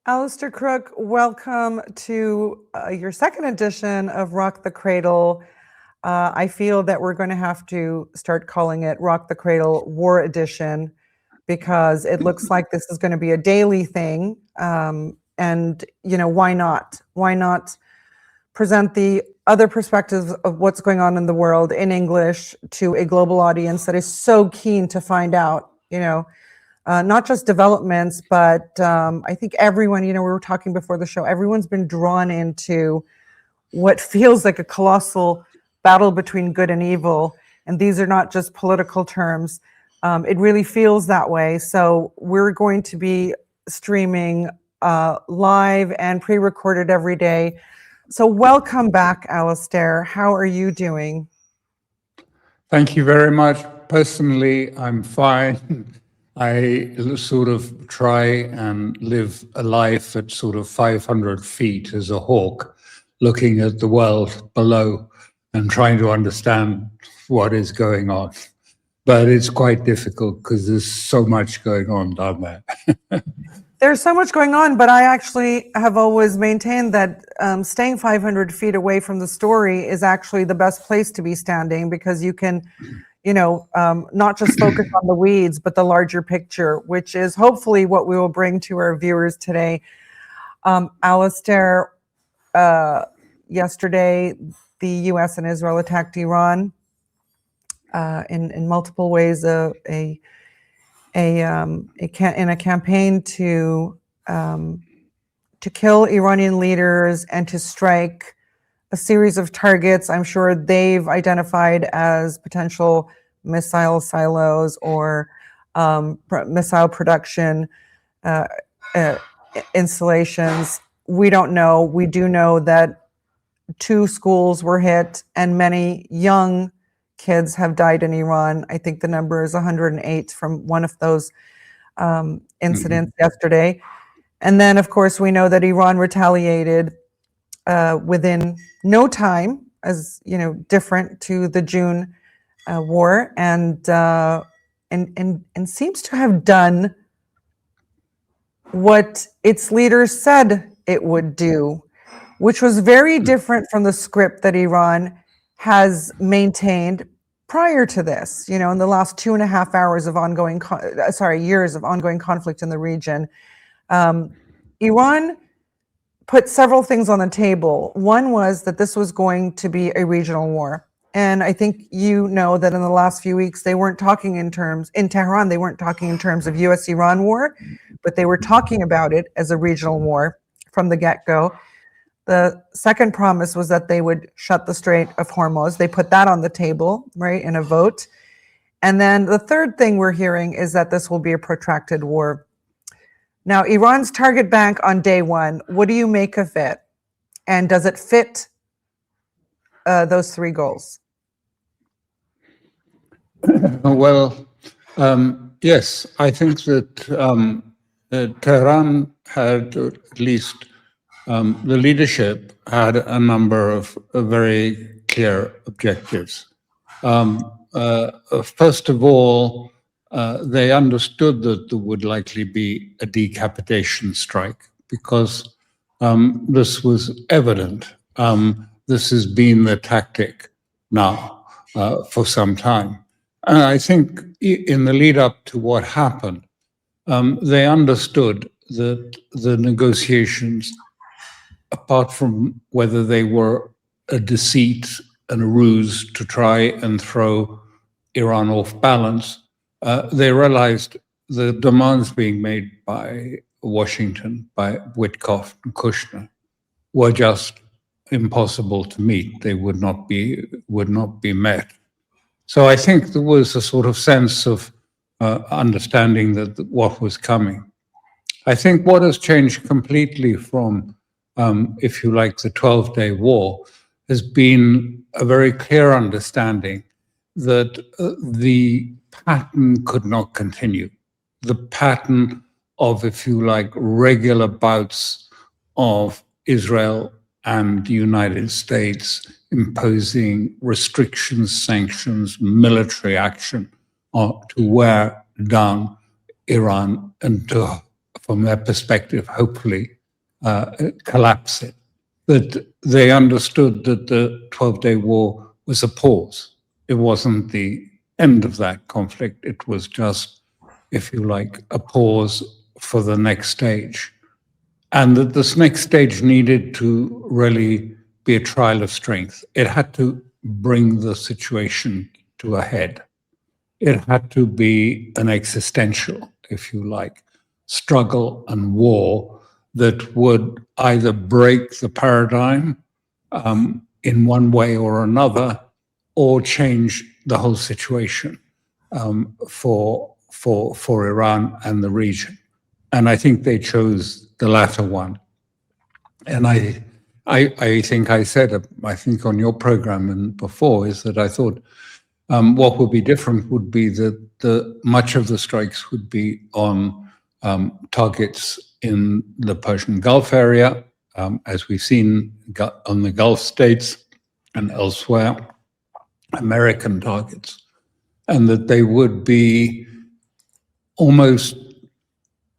Alastair Crooke, welcome to your second edition of Rock the Cradle. I feel that we're going to have to start calling it Rock the Cradle War Edition because it looks like this is going to be a daily thing. And, you know, why not? Why not present the other perspectives of what's going on in the world in English to a global audience that is so keen to find out, you know, not just developments, but I think everyone, you know, we were talking before the show, everyone's been drawn into what feels like a colossal battle between good and evil. And these are not just political terms. It really feels that way. So we're going to be streaming live and pre-recorded every day. So welcome back, Alastair. How are you doing? Thank you very much. Personally, I'm fine. I sort of try and live a life at sort of 500 feet as a hawk, looking at the world below and trying to understand what is going on. But it's quite difficult because there's so much going on down there. There's so much going on, but I actually have always maintained that staying 500 feet away from the story is actually the best place to be standing because you can, you know, not just focus on the weeds, but the larger picture, which is hopefully what we will bring to our viewers today. Alastair, yesterday, the U.S. and Israel attacked Iran in multiple ways. In a campaign to kill Iranian leaders and to strike a series of targets I'm sure they've identified as potential missile silos or missile production installations. We don't know. We do know that 2 schools were hit and many young kids have died in Iran. I think the number is 108 from one of those incidents yesterday. And then, of course, we know that Iran retaliated within no time, as you know, different to the June war, and seems to have done what its leaders said it would do, which was very different from the script that Iran has maintained prior to this. You know, in the last 2.5 hours of ongoing, years of ongoing conflict in the region, Iran put several things on the table. One was that this was going to be a regional war. And I think you know that in the last few weeks, they weren't talking in Tehran, they weren't talking in terms of US-Iran war, but they were talking about it as a regional war from the get-go. The second promise was that they would shut the Strait of Hormuz. They put that on the table, right, in a vote. And then the third thing we're hearing is that this will be a protracted war. Now, Iran's target bank on day one, what do you make of it? And does it fit those 3 goals? Well, yes, I think that Tehran had at least the leadership had a number of very clear objectives. First of all, they understood that there would likely be a decapitation strike because this was evident. This has been the tactic now for some time. And I think in the lead up to what happened, they understood that the negotiations, apart from whether they were a deceit and a ruse to try and throw Iran off balance, they realized the demands being made by Washington, by Witkoff and Kushner, were just impossible to meet. They would not be met. So I think there was a sort of sense of understanding that what was coming. I think what has changed completely from, if you like, the 12-day war has been a very clear understanding that the pattern could not continue. The pattern of, if you like, regular bouts of Israel and the United States imposing restrictions, sanctions, military action to wear down Iran and to, from their perspective, hopefully collapse it. That they understood that the 12-day war was a pause. It wasn't the end of that conflict. It was just, if you like, a pause for the next stage. And that this next stage needed to really be a trial of strength. It had to bring the situation to a head. It had to be an existential, if you like, struggle and war that would either break the paradigm in one way or another, or change the whole situation for Iran and the region. And I think they chose the latter one. And I think I said, I think on your program and before, is that I thought what would be different would be that much of the strikes would be on targets in the Persian Gulf area, as we've seen on the Gulf states and elsewhere, American targets, and that they would be almost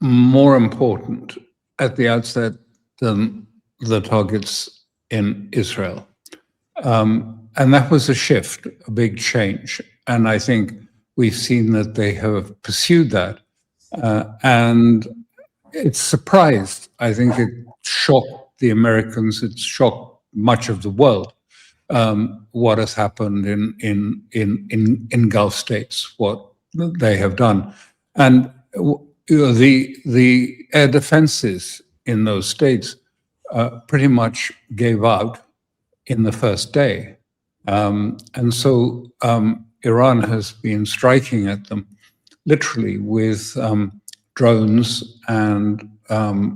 more important at the outset than the targets in Israel. And that was a shift, a big change. And I think we've seen that they have pursued that. And it's surprised. I think it shocked the Americans. It's shocked much of the world. What has happened in Gulf states, what they have done. And the air defenses in those states pretty much gave out in the first day. And so Iran has been striking at them literally with drones and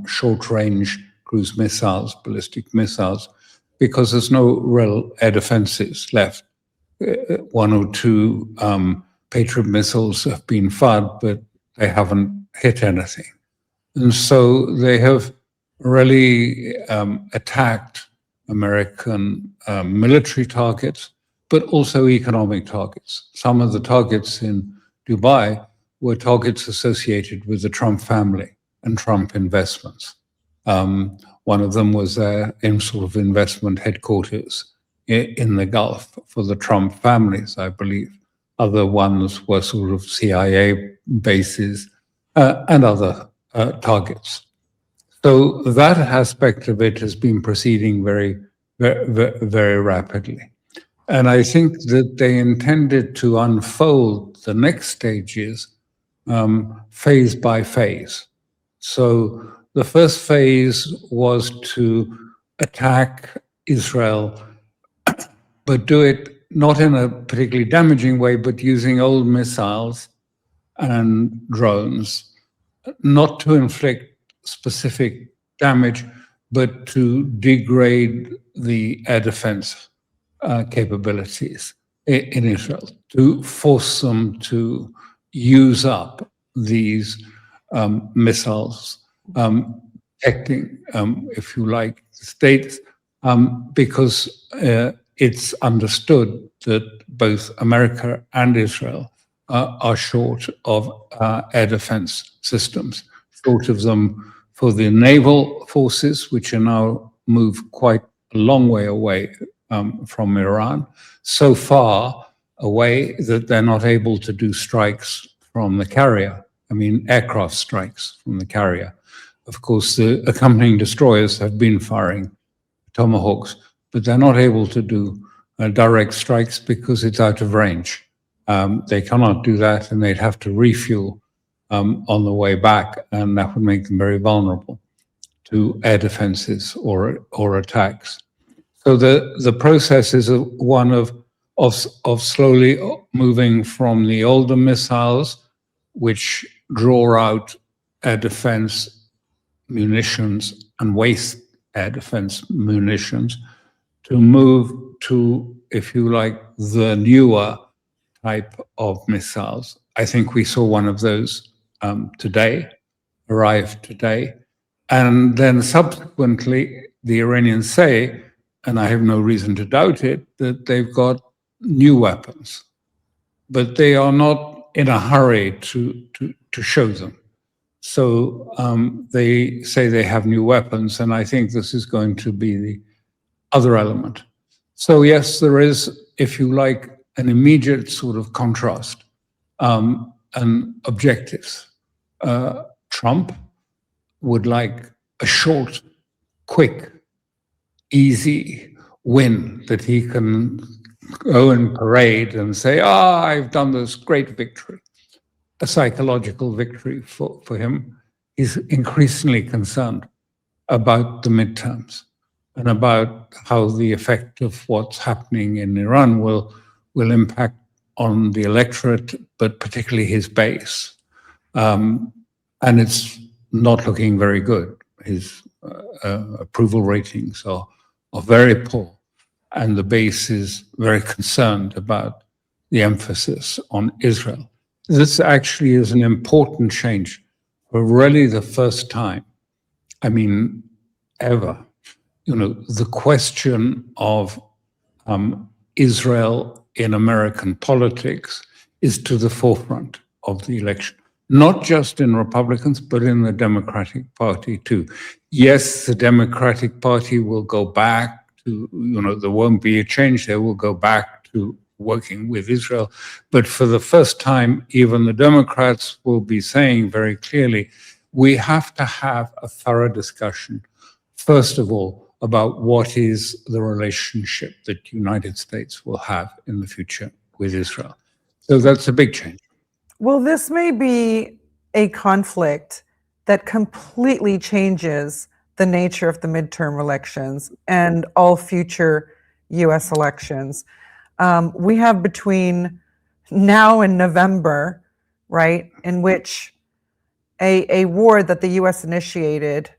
short-range cruise missiles, ballistic missiles, because there's no real air defenses left. One or two Patriot missiles have been fired, but they haven't hit anything. And so they have really attacked American military targets, but also economic targets. Some of the targets in Dubai were targets associated with the Trump family and Trump investments. One of them was their sort of investment headquarters in the Gulf for the Trump families, I believe. Other ones were sort of CIA bases and other targets. So that aspect of it has been proceeding very, very, very rapidly. And I think that they intended to unfold the next stages phase by phase. So the first phase was to attack Israel, but do it not in a particularly damaging way, but using old missiles and drones, not to inflict specific damage, but to degrade the air defense capabilities in Israel, to force them to use up these missiles, protecting, if you like, the states, because it's understood that both America and Israel are short of air defense systems, short of them for the naval forces, which are now moved quite a long way away from Iran, so far away that they're not able to do strikes from the carrier. I mean, aircraft strikes from the carrier. Of course, the accompanying destroyers have been firing Tomahawks, but they're not able to do direct strikes because it's out of range. They cannot do that, and they'd have to refuel on the way back, and that would make them very vulnerable to air defenses or attacks. So the process is one of slowly moving from the older missiles, which draw out air defense munitions and waste air defense munitions, to move to, if you like, the newer type of missiles. I think we saw one of those today, arrived today. And then subsequently, the Iranians say, and I have no reason to doubt it, that they've got new weapons, but they are not in a hurry to show them. So they say they have new weapons, and I think this is going to be the other element. So yes, there is, if you like, an immediate sort of contrast and objectives. Trump would like a short, quick, easy win that he can go and parade and say, I've done this great victory, a psychological victory for him. He's increasingly concerned about the midterms and about how the effect of what's happening in Iran will impact on the electorate, but particularly his base. And it's not looking very good. His approval ratings are very poor, and the base is very concerned about the emphasis on Israel. This actually is an important change for really the first time, I mean, ever. The question of Israel in American politics is to the forefront of the election, not just in Republicans, but in the Democratic Party too. Yes, the Democratic Party will go back to, there won't be a change. They will go back to working with Israel. But for the first time, even the Democrats will be saying very clearly, we have to have a thorough discussion, first of all, about what is the relationship that the United States will have in the future with Israel. So that's a big change. Well, this may be a conflict that completely changes the nature of the midterm elections and all future US elections. We have between now and November, right, in which a war that the US initiated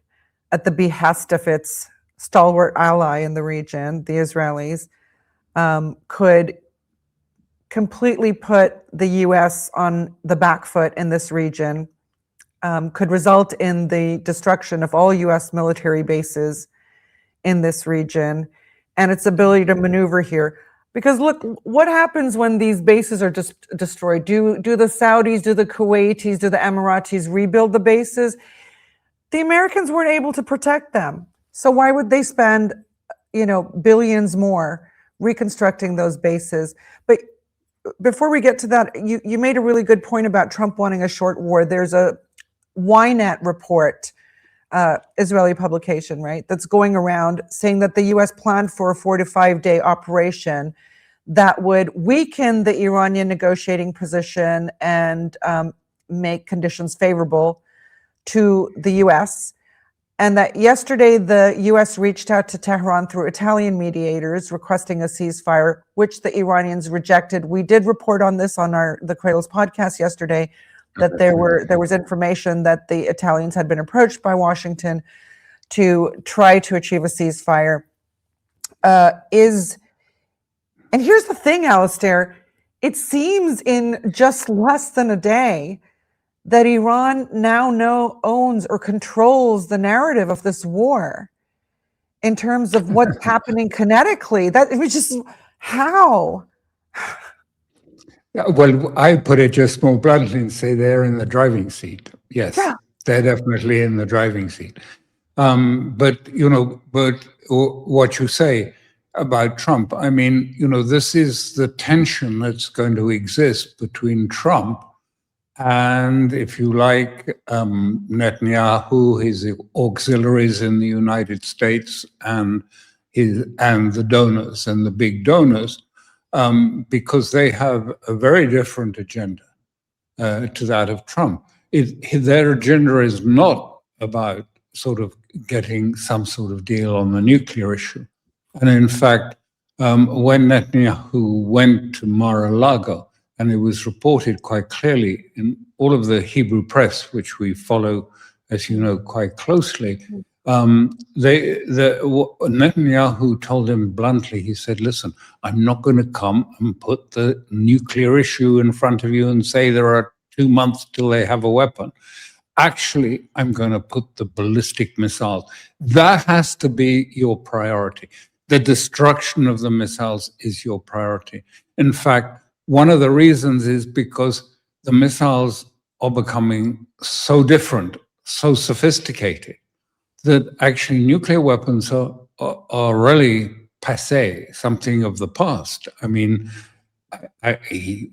at the behest of its stalwart ally in the region, the Israelis, could completely put the US on the back foot in this region, could result in the destruction of all US military bases in this region and its ability to maneuver here. Because look, what happens when these bases are just destroyed? Do the Saudis, do the Kuwaitis, do the Emiratis rebuild the bases? The Americans weren't able to protect them. So why would they spend, billions more reconstructing those bases? But before we get to that, you made a really good point about Trump wanting a short war. There's a Ynet report, Israeli publication, right, that's going around saying that the U.S. planned for a 4 to 5 day operation that would weaken the Iranian negotiating position and make conditions favorable to the U.S., and that yesterday the U.S. reached out to Tehran through Italian mediators requesting a ceasefire, which the Iranians rejected. We did report on this on the Cradle's podcast yesterday, that there was information that the Italians had been approached by Washington to try to achieve a ceasefire. And here's the thing, Alastair, it seems in just less than a day that Iran now owns or controls the narrative of this war in terms of what's happening kinetically. That it was just how? Well, I put it just more bluntly and say they're in the driving seat. Yes, yeah. They're definitely in the driving seat. But what you say about Trump, I mean, this is the tension that's going to exist between Trump and, if you like, Netanyahu, his auxiliaries in the United States, and the donors and the big donors, because they have a very different agenda to that of Trump. Their agenda is not about sort of getting some sort of deal on the nuclear issue. And in fact, when Netanyahu went to Mar-a-Lago, and it was reported quite clearly in all of the Hebrew press, which we follow, as you know, quite closely. Netanyahu told him bluntly, he said, listen, I'm not going to come and put the nuclear issue in front of you and say there are 2 months till they have a weapon. Actually, I'm going to put the ballistic missiles. That has to be your priority. The destruction of the missiles is your priority. In fact, one of the reasons is because the missiles are becoming so different, so sophisticated, that actually nuclear weapons are really passé, something of the past. I mean, he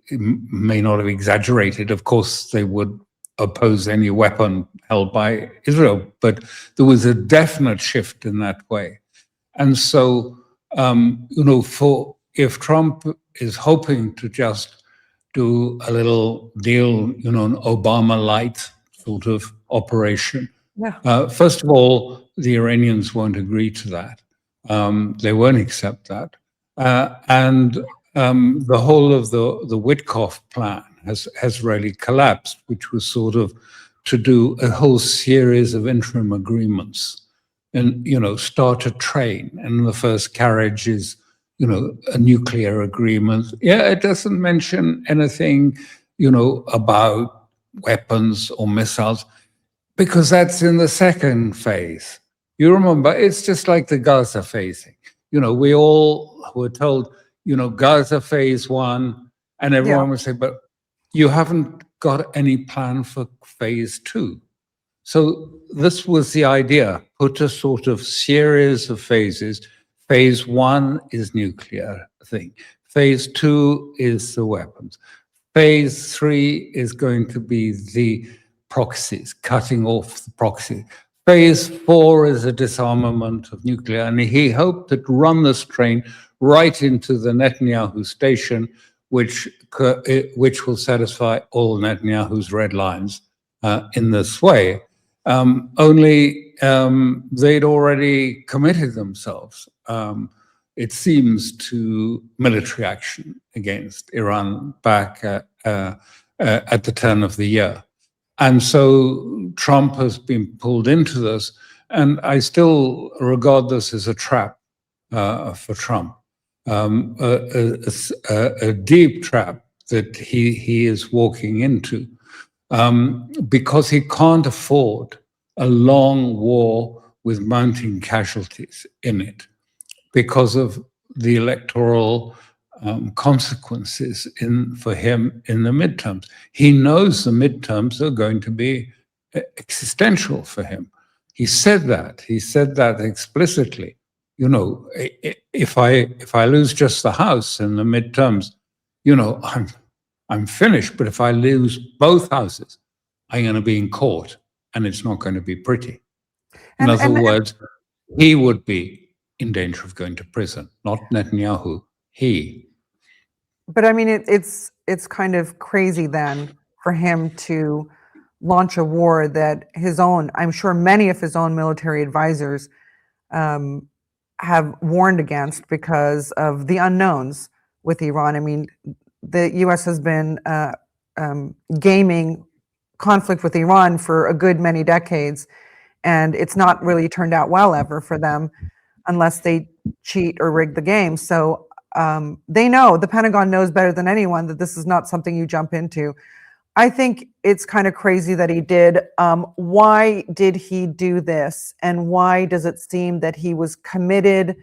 may not have exaggerated. Of course, they would oppose any weapon held by Israel, but there was a definite shift in that way. And so, for if Trump is hoping to just do a little deal, an Obama light sort of operation, first of all, the Iranians won't agree to that. They won't accept that. And the whole of the Witkoff plan has really collapsed, which was sort of to do a whole series of interim agreements and, start a train. And the first carriage is, a nuclear agreement. Yeah, it doesn't mention anything, about weapons or missiles, because that's in the second phase. You remember, it's just like the Gaza phasing. We all were told, Gaza phase 1, and everyone would say, but you haven't got any plan for phase 2. So this was the idea, put a sort of series of phases. Phase 1 is nuclear thing. Phase 2 is the weapons. Phase 3 is going to be the proxies, cutting off the proxy. Phase 4 is a disarmament of nuclear, and he hoped to run this train right into the Netanyahu station, which will satisfy all Netanyahu's red lines in this way. Only they'd already committed themselves, it seems, to military action against Iran back at the turn of the year. And so Trump has been pulled into this, and I still regard this as a trap for Trump, a deep trap that he is walking into, because he can't afford a long war with mounting casualties in it because of the electoral consequences for him in the midterms. He knows the midterms are going to be existential for him. He said that. He said that explicitly. If I lose just the House in the midterms, I'm finished. But if I lose both houses, I'm going to be in court, and it's not going to be pretty. In other words, he would be in danger of going to prison, not Netanyahu. He. But I mean, it's kind of crazy then for him to launch a war that I'm sure many of his own military advisors have warned against because of the unknowns with Iran. I mean, the U.S. has been gaming conflict with Iran for a good many decades, and it's not really turned out well ever for them unless they cheat or rig the game. So they know, the Pentagon knows better than anyone that this is not something you jump into. I think it's kind of crazy that he did. Why did he do this? And why does it seem that he was committed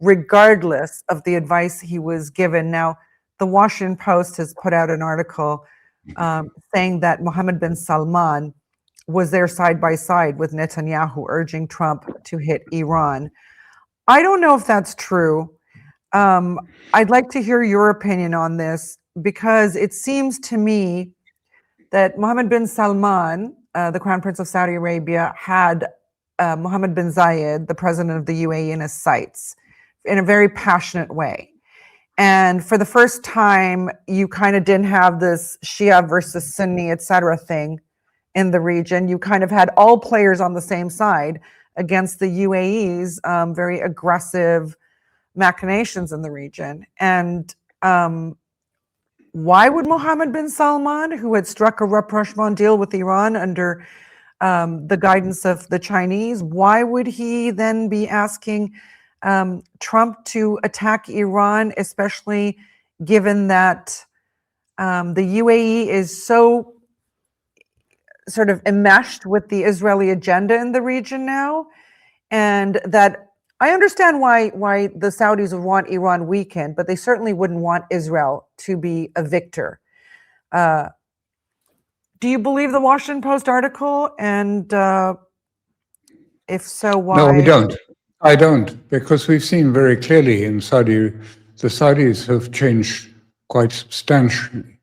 regardless of the advice he was given? Now, the Washington Post has put out an article saying that Mohammed bin Salman was there side by side with Netanyahu, urging Trump to hit Iran. I don't know if that's true. I'd like to hear your opinion on this, because it seems to me that Mohammed bin Salman, the Crown Prince of Saudi Arabia, had Mohammed bin Zayed, the president of the UAE, in his sights in a very passionate way. And for the first time, you kind of didn't have this Shia versus Sunni, etc. thing in the region. You kind of had all players on the same side against the UAE's very aggressive machinations in the region. And why would Mohammed bin Salman, who had struck a rapprochement deal with Iran under the guidance of the Chinese, why would he then be asking Trump to attack Iran, especially given that the UAE is so sort of enmeshed with the Israeli agenda in the region now, and that I understand why the Saudis would want Iran weakened, but they certainly wouldn't want Israel to be a victor. Do you believe the Washington Post article? And if so, why? No, I don't. I don't, because we've seen very clearly in Saudi, the Saudis have changed quite substantially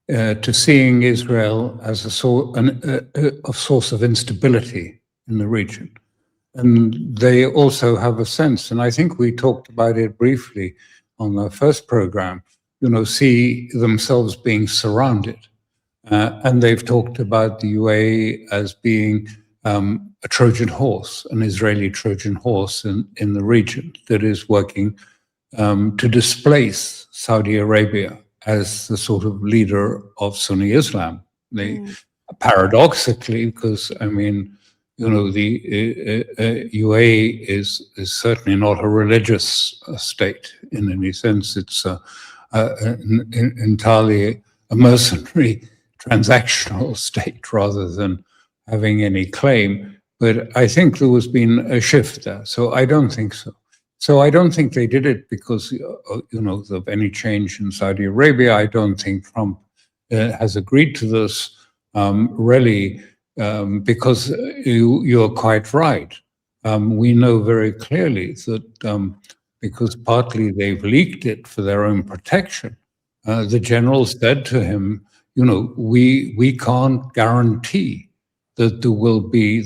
to seeing Israel as a source of instability in the region. And they also have a sense, and I think we talked about it briefly on the first program, see themselves being surrounded. And they've talked about the UAE as being a Trojan horse, an Israeli Trojan horse in the region that is working to displace Saudi Arabia as the sort of leader of Sunni Islam. Paradoxically, because the UAE is certainly not a religious state in any sense. It's entirely a mercenary transactional state rather than having any claim. But I think there has been a shift there. So I don't think so. So I don't think they did it because, of any change in Saudi Arabia. I don't think Trump has agreed to this really because you're quite right. We know very clearly that because partly they've leaked it for their own protection, the general said to him, we can't guarantee that there will be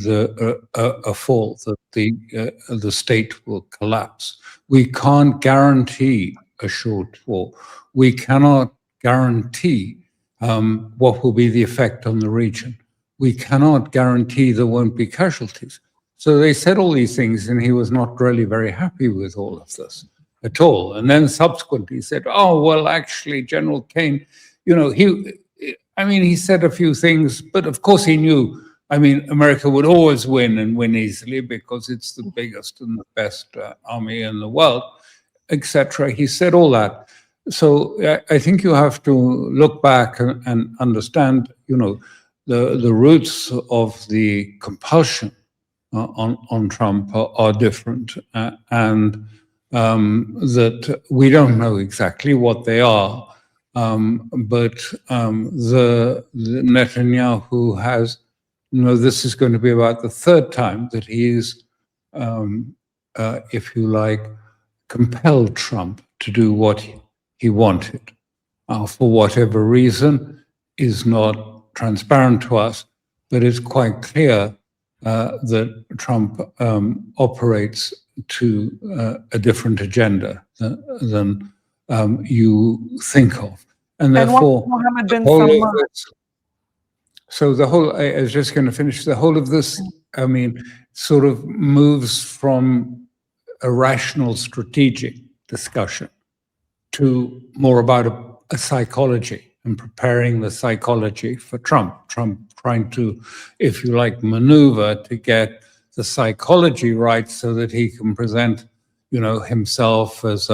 a fall, that the state will collapse. We can't guarantee a shortfall. We cannot guarantee what will be the effect on the region. We cannot guarantee there won't be casualties. So they said all these things, and he was not really very happy with all of this at all. And then subsequently said, oh, well, actually, General Kane, he said a few things, but of course he knew, America would always win and win easily because it's the biggest and the best army in the world, etc. He said all that. So I think you have to look back and understand, the roots of the compulsion on Trump are different, and that we don't know exactly what they are. But the Netanyahu has, this is going to be about the third time that he is, if you like, compelled Trump to do what he wanted. For whatever reason is not transparent to us, but it's quite clear that Trump operates to a different agenda than you think of. And therefore, Mohammed bin Salman. So I was just going to finish, the whole of this, sort of moves from a rational strategic discussion to more about a psychology and preparing the psychology for Trump. Trump trying to, if you like, maneuver to get the psychology right so that he can present, himself as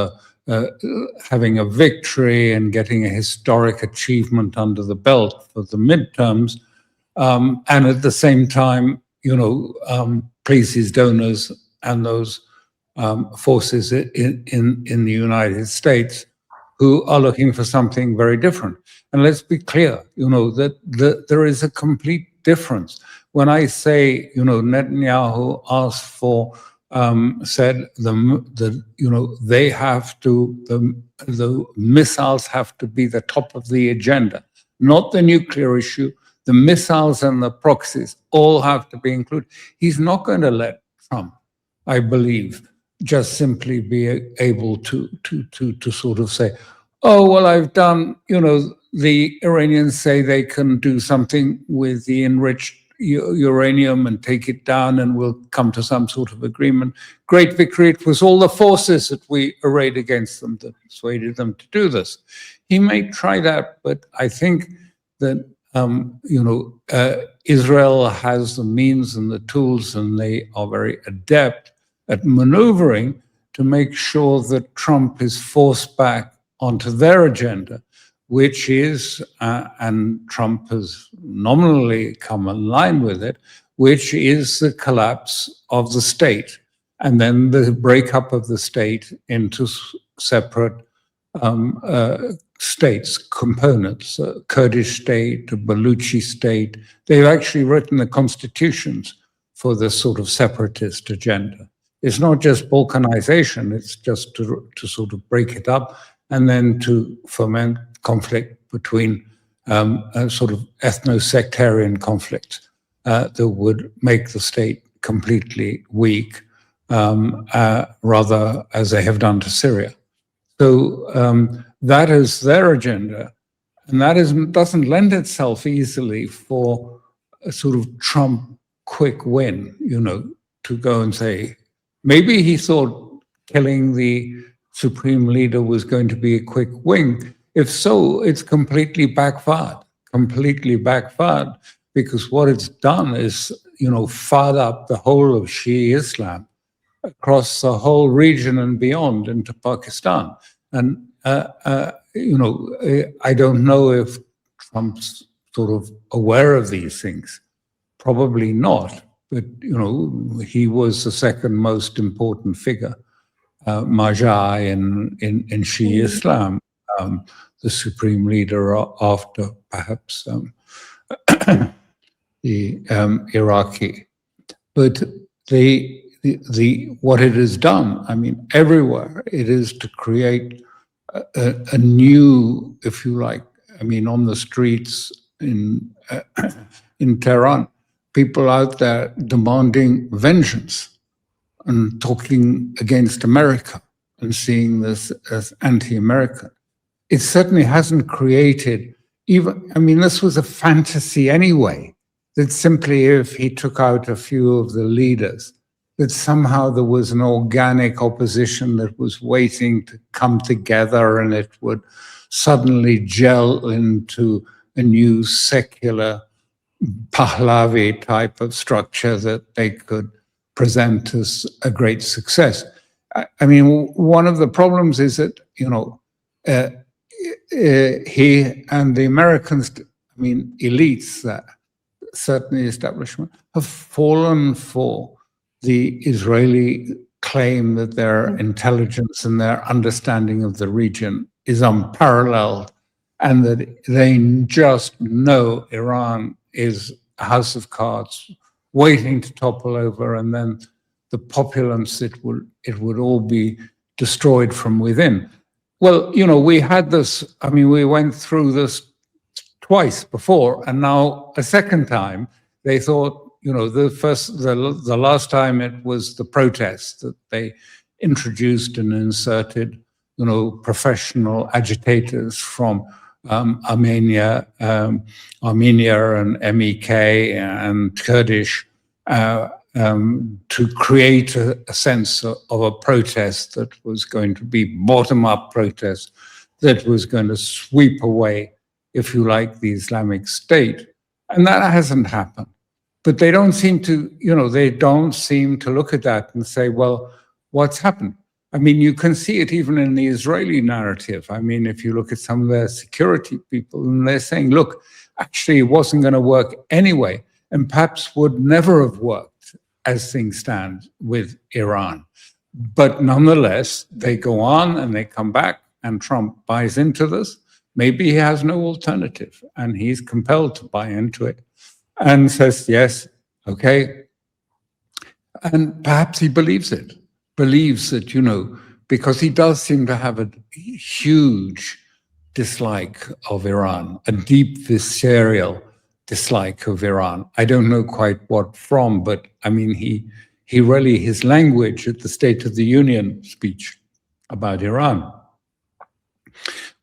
having a victory and getting a historic achievement under the belt for the midterms, and at the same time, please his donors and those forces in the United States who are looking for something very different. And let's be clear, that there is a complete difference. When I say, Netanyahu asked for, said they have to, the missiles have to be the top of the agenda, not the nuclear issue. The missiles and the proxies all have to be included. He's not going to let Trump, I believe, just simply be able to sort of say, oh, well, I've done, the Iranians say they can do something with the enriched uranium and take it down and we'll come to some sort of agreement. Great victory. It was all the forces that we arrayed against them that persuaded them to do this. He may try that, but I think that, Israel has the means and the tools, and they are very adept at maneuvering to make sure that Trump is forced back onto their agenda, which is, and Trump has nominally come in line with it, which is the collapse of the state, and then the breakup of the state into separate states, components, a Kurdish state, a Baluchi state. They've actually written the constitutions for this sort of separatist agenda. It's not just balkanization, it's just to sort of break it up and then to foment conflict between a sort of ethno-sectarian conflict that would make the state completely weak, rather as they have done to Syria. So that is their agenda, and that doesn't lend itself easily for a sort of Trump quick win, to go and say, maybe he thought killing the supreme leader was going to be a quick win. If so, it's completely backfired, because what it's done is, fired up the whole of Shia Islam across the whole region and beyond into Pakistan. And, I don't know if Trump's sort of aware of these things. Probably not. But, he was the second most important figure, Marjah in Shia Islam, the supreme leader after perhaps the Iraqi. But what it has done, I mean, everywhere, it is to create a new, if you like, I mean, on the streets in Tehran, people out there demanding vengeance and talking against America and seeing this as anti-American. It certainly hasn't created even, I mean, this was a fantasy anyway, that simply if he took out a few of the leaders, that somehow there was an organic opposition that was waiting to come together and it would suddenly gel into a new secular Pahlavi type of structure that they could present as a great success. I mean, one of the problems is that, he and the Americans, I mean, elites, certainly establishment, have fallen for the Israeli claim that their intelligence and their understanding of the region is unparalleled, and that they just know Iran is a house of cards waiting to topple over, and then the populace, it would all be destroyed from within. Well, we had this, I mean, we went through this twice before, and now a second time. They thought, the last time it was the protests that they introduced and inserted, professional agitators from Armenia and MEK and Kurdish to create a sense of a protest that was going to be bottom-up protest that was going to sweep away, if you like, the Islamic State. And that hasn't happened. But they don't seem to, look at that and say, well, what's happened? I mean, you can see it even in the Israeli narrative. I mean, if you look at some of their security people, and they're saying, look, actually, it wasn't going to work anyway, and perhaps would never have worked as things stand with Iran. But nonetheless, they go on and they come back, and Trump buys into this. Maybe he has no alternative, and he's compelled to buy into it and says, yes, okay. And perhaps he believes that, because he does seem to have a huge dislike of Iran, a deep visceral dislike of Iran. I don't know quite what from, but I mean, he really, his language at the State of the Union speech about Iran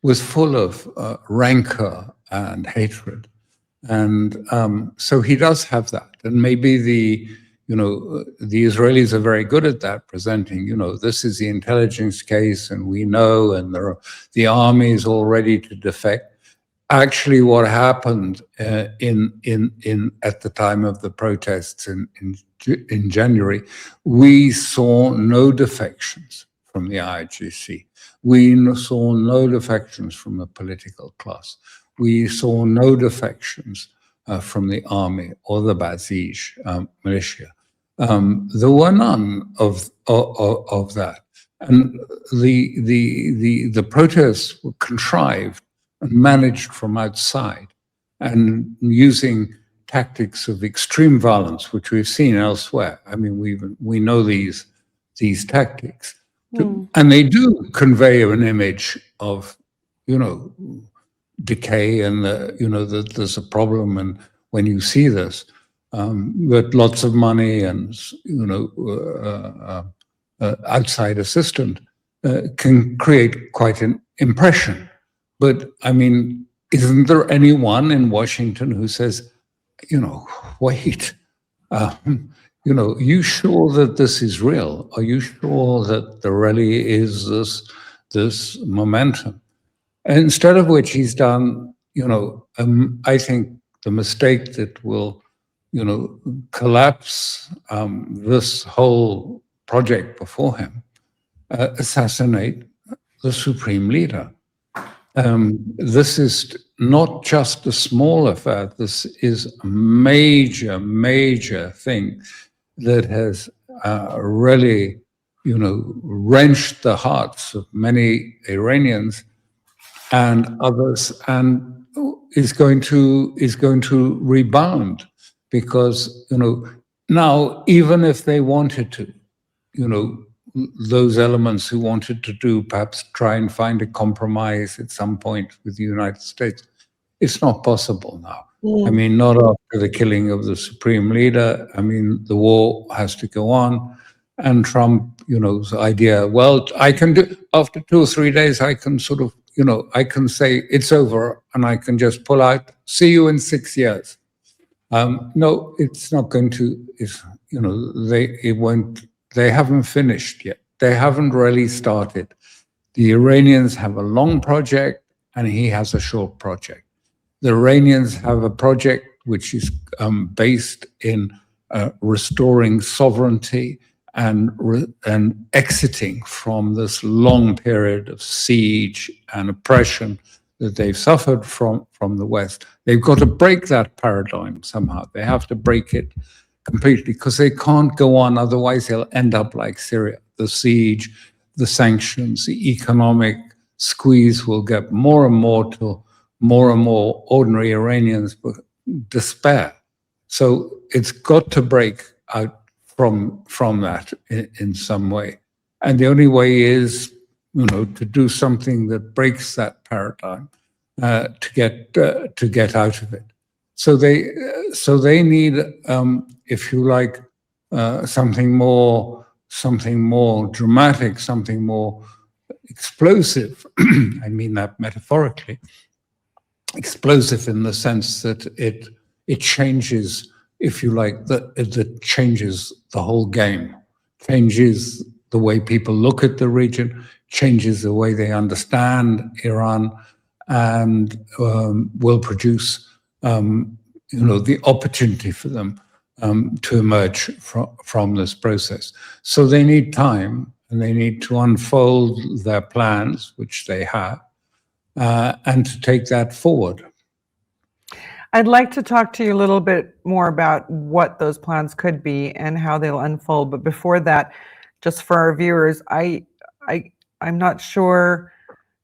was full of rancor and hatred. And so he does have that. And maybe the Israelis are very good at that, presenting, this is the intelligence case, and we know, and the army is all ready to defect. Actually, what happened at the time of the protests in January, we saw no defections from the IRGC. We saw no defections from the political class. We saw no defections from the army or the Basij militia. There were none of that, and the protests were contrived managed from outside and using tactics of extreme violence, which we've seen elsewhere. I mean, we know these tactics, and they do convey an image of, decay and that there's a problem, and when you see this, with lots of money and outside assistant can create quite an impression. But I mean, isn't there anyone in Washington who says, wait, you sure that this is real? Are you sure that there really is this momentum? And instead of which he's done, I think the mistake that will, collapse this whole project before him, assassinate the supreme leader. This is not just a small affair. This is a major, major thing that has really, wrenched the hearts of many Iranians and others, and is going to rebound, because now, even if they wanted to, those elements who wanted to do perhaps try and find a compromise at some point with the United States, it's not possible now. I mean, not after the killing of the supreme leader. I mean, the war has to go on. And Trump's idea, well, I can do, after 2 or 3 days, I can sort of, I can say it's over and I can just pull out, see you in 6 years. No, it's not going to, they haven't finished yet. They haven't really started. The Iranians have a long project and he has a short project. The Iranians have a project which is based in restoring sovereignty and exiting from this long period of siege and oppression that they've suffered from the West. They've got to break that paradigm somehow. They have to break it completely, because they can't go on, otherwise they'll end up like Syria. The siege, the sanctions, the economic squeeze will get more and more till more and more ordinary Iranians despair. So it's got to break out from that in some way. And the only way is, to do something that breaks that paradigm, to get out of it. So they need, if you like, something more dramatic, something more explosive. I mean that metaphorically. Explosive in the sense that it changes, if you like, that changes the whole game, changes the way people look at the region, changes the way they understand Iran, and will produce, the opportunity for them to emerge from this process. So they need time, and they need to unfold their plans, which they have, and to take that forward. I'd like to talk to you a little bit more about what those plans could be and how they'll unfold. But before that, just for our viewers, I'm not sure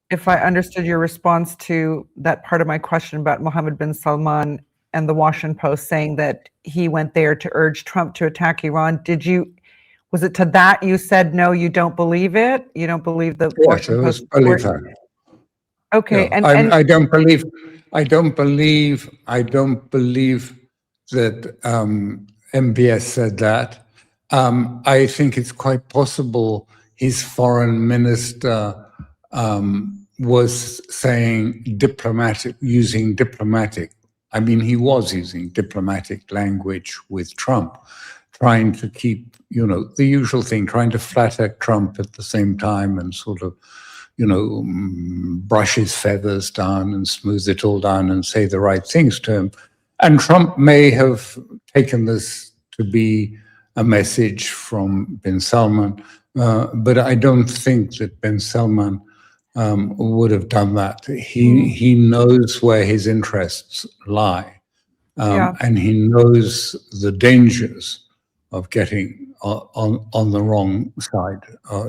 if I understood your response to that part of my question about Mohammed bin Salman and the Washington Post saying that he went there to urge Trump to attack Iran. Was it to that you said, no, you don't believe it? You don't believe the Washington Post? Believe that. Okay, yeah, and I don't believe that MBS said that. I think it's quite possible his foreign minister was saying using diplomatic. I mean, he was using diplomatic language with Trump, trying to keep, the usual thing, trying to flatter Trump at the same time and sort of, brush his feathers down and smooth it all down and say the right things to him. And Trump may have taken this to be a message from bin Salman, but I don't think that bin Salman would have done that. He knows where his interests lie, and he knows the dangers of getting on the wrong side.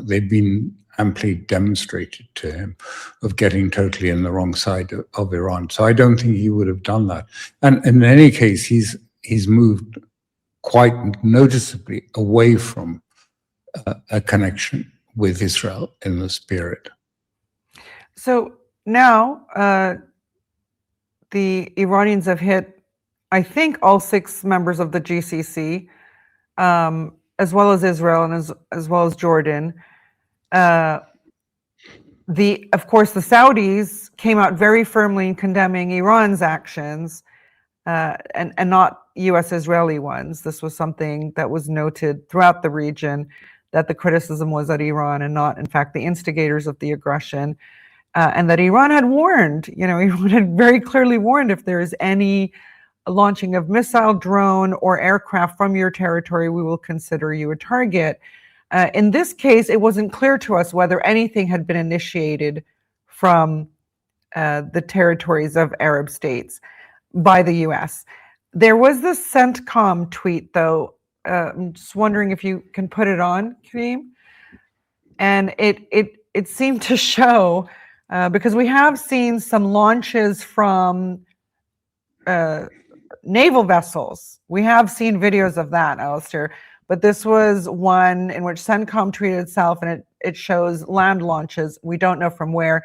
They've been amply demonstrated to him of getting totally in the wrong side of Iran. So I don't think he would have done that. And in any case, he's moved quite noticeably away from a connection with Israel in this period. So now the Iranians have hit, I think, all 6 members of the GCC, as well as Israel and as well as Jordan. Of course, the Saudis came out very firmly in condemning Iran's actions, and not U.S.-Israeli ones. This was something that was noted throughout the region, that the criticism was at Iran and not, in fact, the instigators of the aggression, and that Iran had warned, Iran had very clearly warned, if there is any launching of missile, drone, or aircraft from your territory, we will consider you a target. In this case, it wasn't clear to us whether anything had been initiated from the territories of Arab states by the U.S. There was this CENTCOM tweet, though. I'm just wondering if you can put it on, Kareem. And it seemed to show, because we have seen some launches from naval vessels. We have seen videos of that, Alastair. But this was one in which CENTCOM tweeted itself, and it shows land launches. We don't know from where.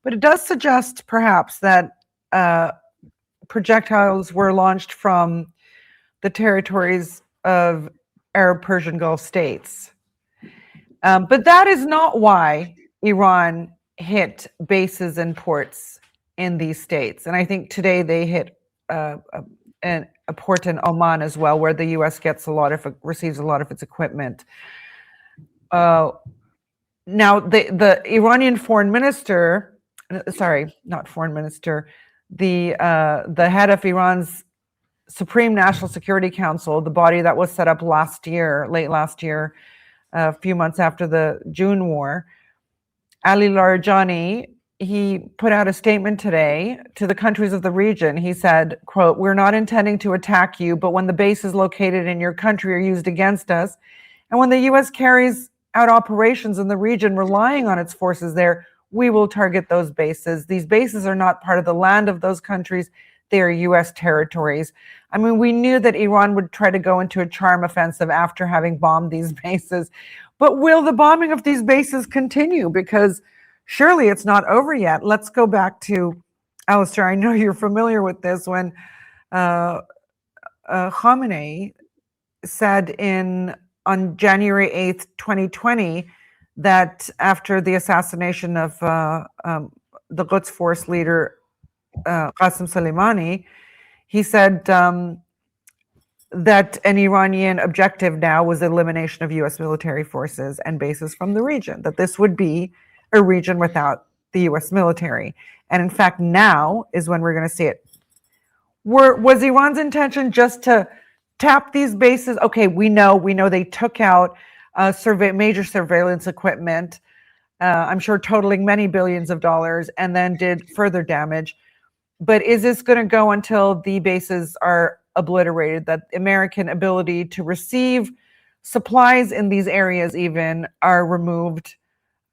But it does suggest, perhaps, that projectiles were launched from the territories of Arab Persian Gulf states. But that is not why Iran hit bases and ports in these states. And I think today they hit a port in Oman as well, where the U.S. receives a lot of its equipment. Now, the Iranian foreign minister, not foreign minister, the head of Iran's Supreme National Security Council, the body that was set up late last year, a few months after the June war, Ali Larijani, he put out a statement today to the countries of the region. He said, quote, "We're not intending to attack you, but when the bases located in your country are used against us, and when the U.S. carries out operations in the region relying on its forces there, we will target those bases. These bases are not part of the land of those countries. They are U.S. territories." I mean, we knew that Iran would try to go into a charm offensive after having bombed these bases. But will the bombing of these bases continue? Because surely it's not over yet. Let's go back to, Alastair, I know you're familiar with this, when Khamenei said on January 8th, 2020, that after the assassination of the Quds Force leader, Qasem Soleimani, he said that an Iranian objective now was the elimination of U.S. military forces and bases from the region, that this would be a region without the U.S. military. And in fact, now is when we're going to see it. Was Iran's intention just to tap these bases? Okay, we know they took out major surveillance equipment, I'm sure totaling many billions of dollars, and then did further damage. But is this going to go until the bases are obliterated, that American ability to receive supplies in these areas even are removed?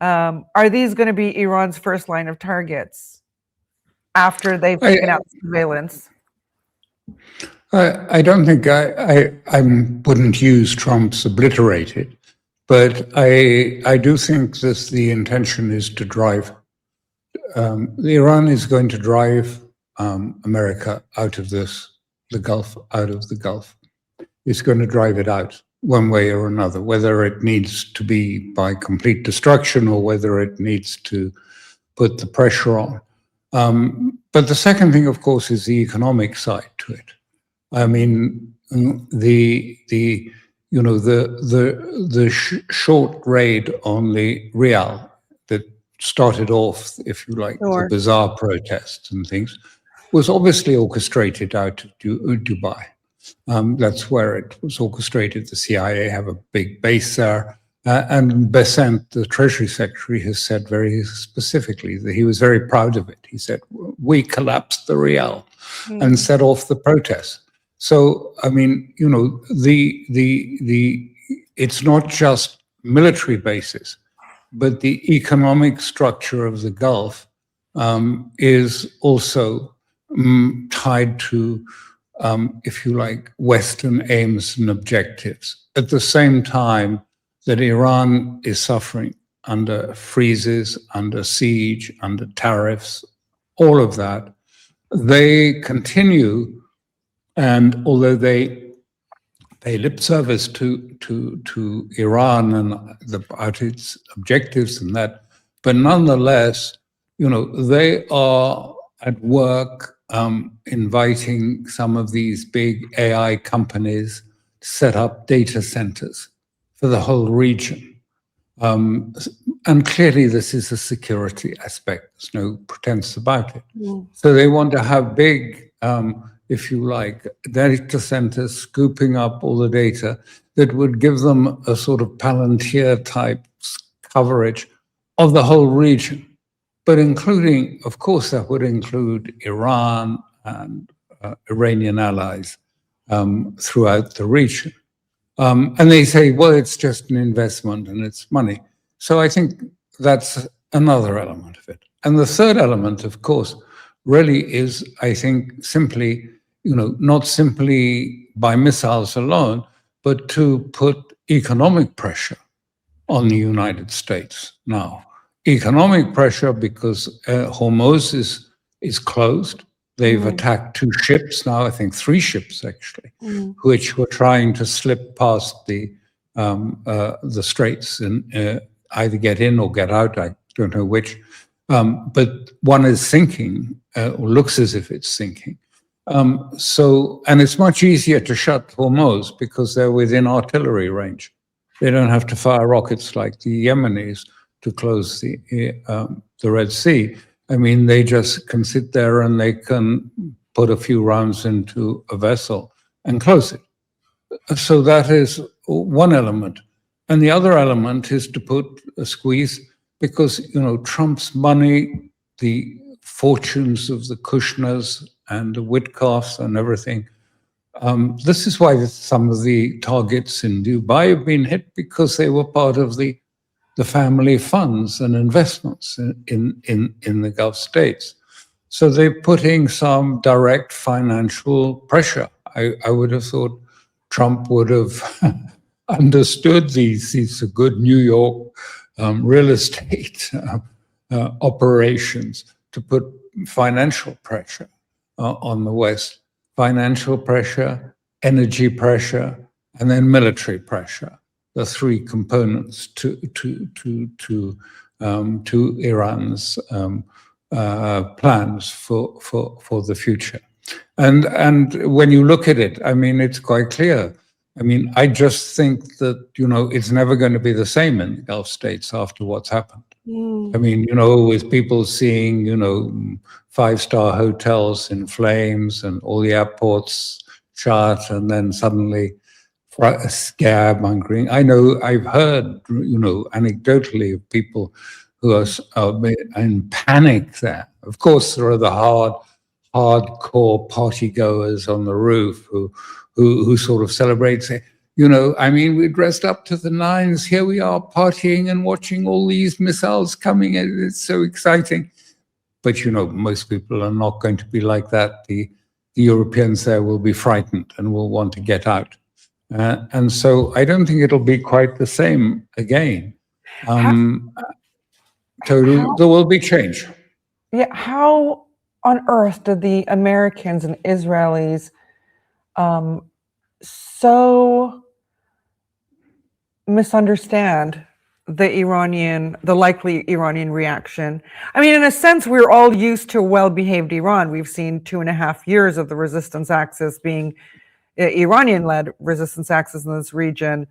Are these going to be Iran's first line of targets after they've taken out surveillance? I don't think I wouldn't use Trump's obliterated, but I do think that the intention is to drive, Iran is going to drive America out of the Gulf. It's going to drive it out one way or another, whether it needs to be by complete destruction or whether it needs to put the pressure on. But the second thing, of course, is the economic side to it. I mean, the short raid on the Rial that started off, if you like, the bizarre protests and things, was obviously orchestrated out of Dubai. That's where it was orchestrated. The CIA have a big base there. And Bessent, the Treasury Secretary, has said very specifically that he was very proud of it. He said, we collapsed the Rial and set off the protests. So, I mean, it's not just military bases, but the economic structure of the Gulf is also tied to, if you like, Western aims and objectives. At the same time that Iran is suffering under freezes, under siege, under tariffs, all of that, they continue, and although they pay lip service to Iran and about its objectives and that, but nonetheless, they are at work inviting some of these big AI companies to set up data centers for the whole region. And clearly this is a security aspect. There's no pretense about it. So they want to have big, if you like, data centers scooping up all the data that would give them a sort of Palantir type coverage of the whole region. But including, of course, that would include Iran and Iranian allies throughout the region. And they say, well, it's just an investment and it's money. So I think that's another element of it. And the third element, of course, really is, I think, simply, not simply by missiles alone, but to put economic pressure on the United States now. Economic pressure because Hormuz is closed. They've attacked 2 ships now, I think 3 ships actually, which were trying to slip past the straits and either get in or get out. I don't know which, but one is sinking, or looks as if it's sinking. And it's much easier to shut Hormuz because they're within artillery range. They don't have to fire rockets like the Yemenis to close the Red Sea. I mean, they just can sit there and they can put a few rounds into a vessel and close it. So that is one element. And the other element is to put a squeeze because, Trump's money, the fortunes of the Kushners and the Witkoffs and everything, this is why some of the targets in Dubai have been hit, because they were part of the family funds and investments in the Gulf states. So they're putting some direct financial pressure. I would have thought Trump would have understood these are good New York real estate operations to put financial pressure on the West. Financial pressure, energy pressure, and then military pressure. The 3 components to Iran's plans for the future. And when you look at it, I mean, it's quite clear. I mean, I just think that, it's never going to be the same in the Gulf states after what's happened. I mean, with people seeing, 5-star hotels in flames and all the airports shut, and then suddenly scaremongering. I know I've heard, anecdotally of people who are in panic there. Of course, there are the hardcore party goers on the roof who sort of celebrate, say, I mean, we're dressed up to the nines. Here we are partying and watching all these missiles coming in. It's so exciting. But, most people are not going to be like that. The Europeans there will be frightened and will want to get out. And so I don't think it'll be quite the same again. So there will be change. Yeah. How on earth did the Americans and Israelis so misunderstand the likely Iranian reaction? I mean, in a sense, we're all used to well-behaved Iran. We've seen 2.5 years of the resistance axis being Iranian-led resistance axis in this region,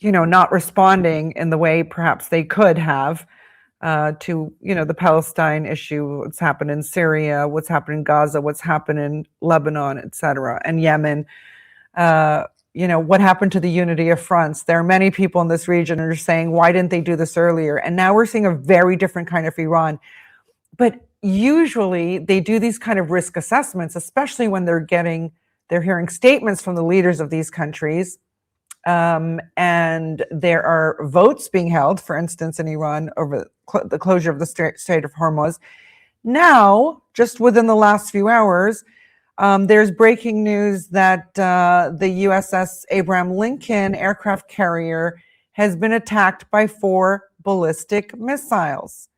not responding in the way perhaps they could have to, the Palestine issue, what's happened in Syria, what's happened in Gaza, what's happened in Lebanon, etc., and Yemen. What happened to the unity of fronts? There are many people in this region who are saying, why didn't they do this earlier? And now we're seeing a very different kind of Iran. But usually they do these kind of risk assessments, especially when they're getting They're hearing statements from the leaders of these countries. And there are votes being held, for instance, in Iran over the closure of the Strait of Hormuz. Now, just within the last few hours, there's breaking news that the USS Abraham Lincoln aircraft carrier has been attacked by 4 ballistic missiles.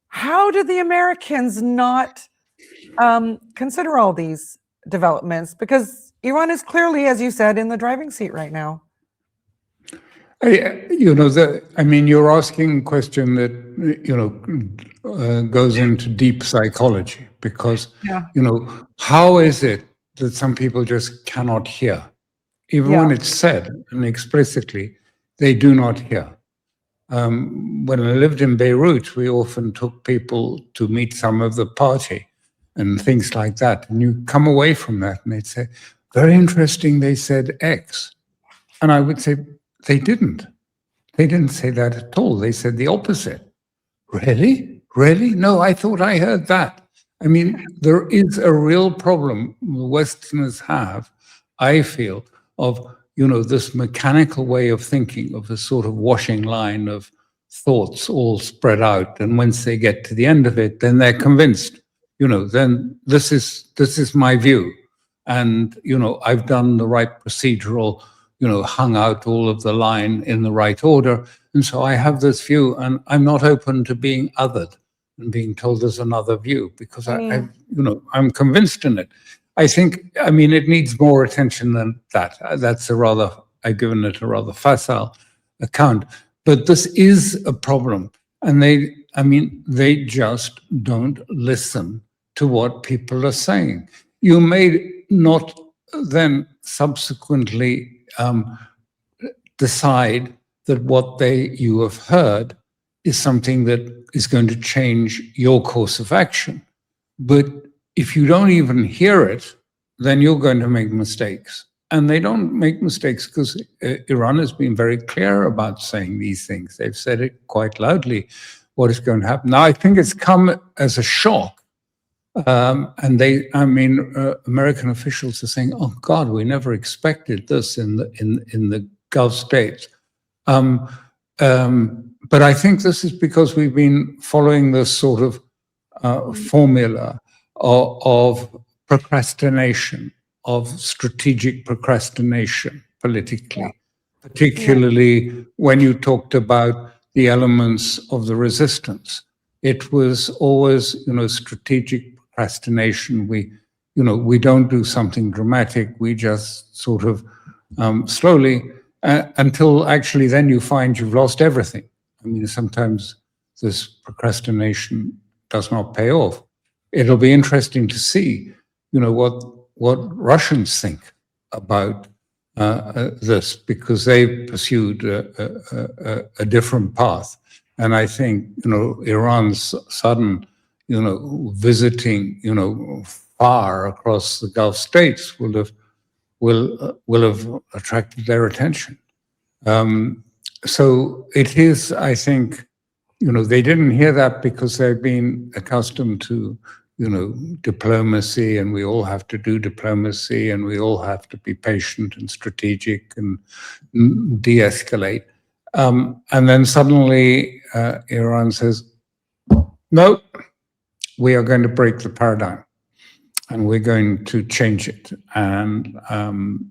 How do the Americans not consider all these developments? Because Iran is clearly, as you said, in the driving seat right now. You're asking a question that, goes into deep psychology, because, how is it that some people just cannot hear? Even when it's said and explicitly, they do not hear. When I lived in Beirut, we often took people to meet some of the party and things like that. And you come away from that and they'd say, very interesting, they said X. And I would say, they didn't. They didn't say that at all. They said the opposite. Really? Really? No, I thought I heard that. I mean, there is a real problem Westerners have, I feel, of, this mechanical way of thinking, of a sort of washing line of thoughts all spread out. And once they get to the end of it, then they're convinced, then this is my view. And, I've done the right procedural, hung out all of the line in the right order. And so I have this view, and I'm not open to being othered and being told there's another view, because I'm convinced in it. I think, it needs more attention than that. I've given it a rather facile account. But this is a problem. And they just don't listen to what people are saying. You may not then subsequently decide that what you have heard is something that is going to change your course of action. But if you don't even hear it, then you're going to make mistakes. And they don't make mistakes because Iran has been very clear about saying these things. They've said it quite loudly, what is going to happen. Now, I think it's come as a shock. American officials are saying, "Oh God, we never expected this in the Gulf states." But I think this is because we've been following this sort of formula of procrastination, of strategic procrastination politically, particularly when you talked about the elements of the resistance. It was always, strategic procrastination. We don't do something dramatic. We just sort of slowly, until actually then you find you've lost everything. Sometimes this procrastination does not pay off. It'll be interesting to see, what Russians think about this, because they pursued a different path. And I think, Iran's sudden, visiting, far across the Gulf states will have attracted their attention. So it is, I think, they didn't hear that because they've been accustomed to, diplomacy, and we all have to do diplomacy, and we all have to be patient and strategic and de-escalate. And then suddenly Iran says, no, we are going to break the paradigm and we're going to change it. And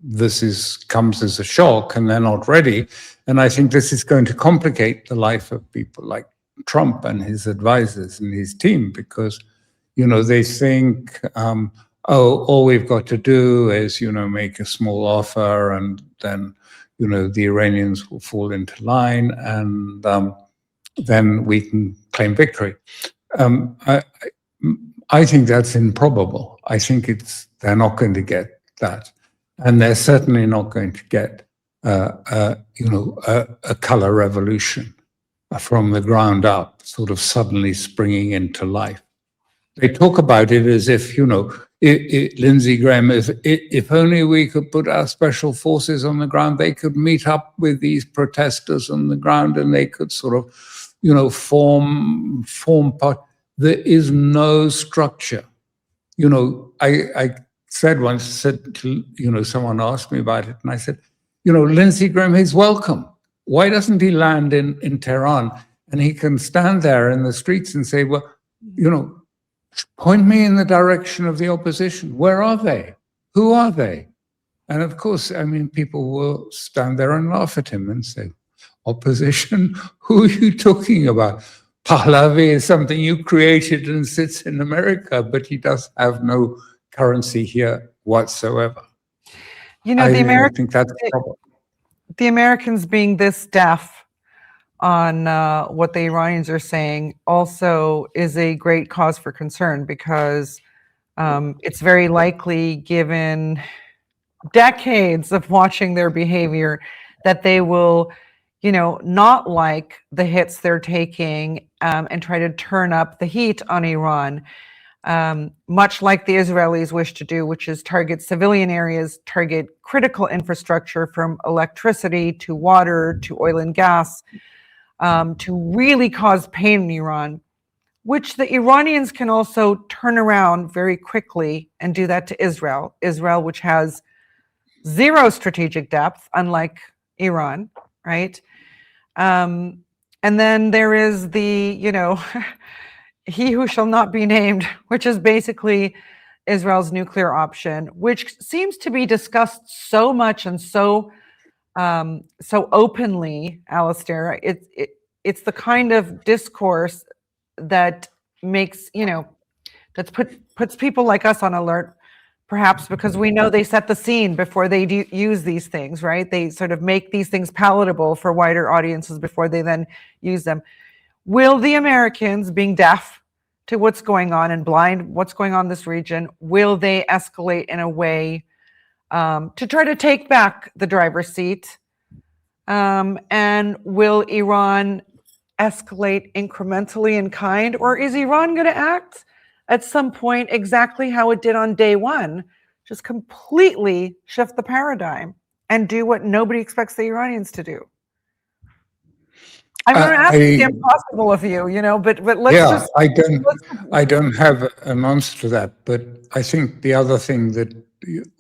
this comes as a shock, and they're not ready. And I think this is going to complicate the life of people like Trump and his advisors and his team, because they think, all we've got to do is, make a small offer, and then, the Iranians will fall into line, and then we can claim victory. I think that's improbable. I think they're not going to get that, and they're certainly not going to get, a color revolution from the ground up, sort of suddenly springing into life. They talk about it as if, Lindsey Graham, if only we could put our special forces on the ground, they could meet up with these protesters on the ground, and they could sort of, form part. There is no structure. I said once, someone asked me about it, and I said, Lindsey Graham, he's welcome. Why doesn't he land in Tehran? And he can stand there in the streets and say, well, point me in the direction of the opposition. Where are they? Who are they? And of course, people will stand there and laugh at him and say, opposition? Who are you talking about? Pahlavi is something you created and sits in America, but he does have no currency here whatsoever. I think that's a problem. The Americans being this deaf on what the Iranians are saying also is a great cause for concern, because it's very likely, given decades of watching their behavior, that they will, not like the hits they're taking and try to turn up the heat on Iran, much like the Israelis wish to do, which is target civilian areas, target critical infrastructure from electricity to water to oil and gas, to really cause pain in Iran, which the Iranians can also turn around very quickly and do that to Israel. Israel, which has zero strategic depth, unlike Iran, right? And then there is the, he who shall not be named, which is basically Israel's nuclear option, which seems to be discussed so much and so openly, Alastair. It's the kind of discourse that makes, that puts people like us on alert, perhaps because we know they set the scene before they use these things, right? They sort of make these things palatable for wider audiences before they then use them. Will the Americans, being deaf to what's going on and blind what's going on in this region, will they escalate in a way to try to take back the driver's seat? And will Iran escalate incrementally in kind, or is Iran going to act at some point exactly how it did on day one, just completely shift the paradigm and do what nobody expects the Iranians to do? I'm going to ask the impossible of you, but let's I don't have an answer to that, but I think the other thing that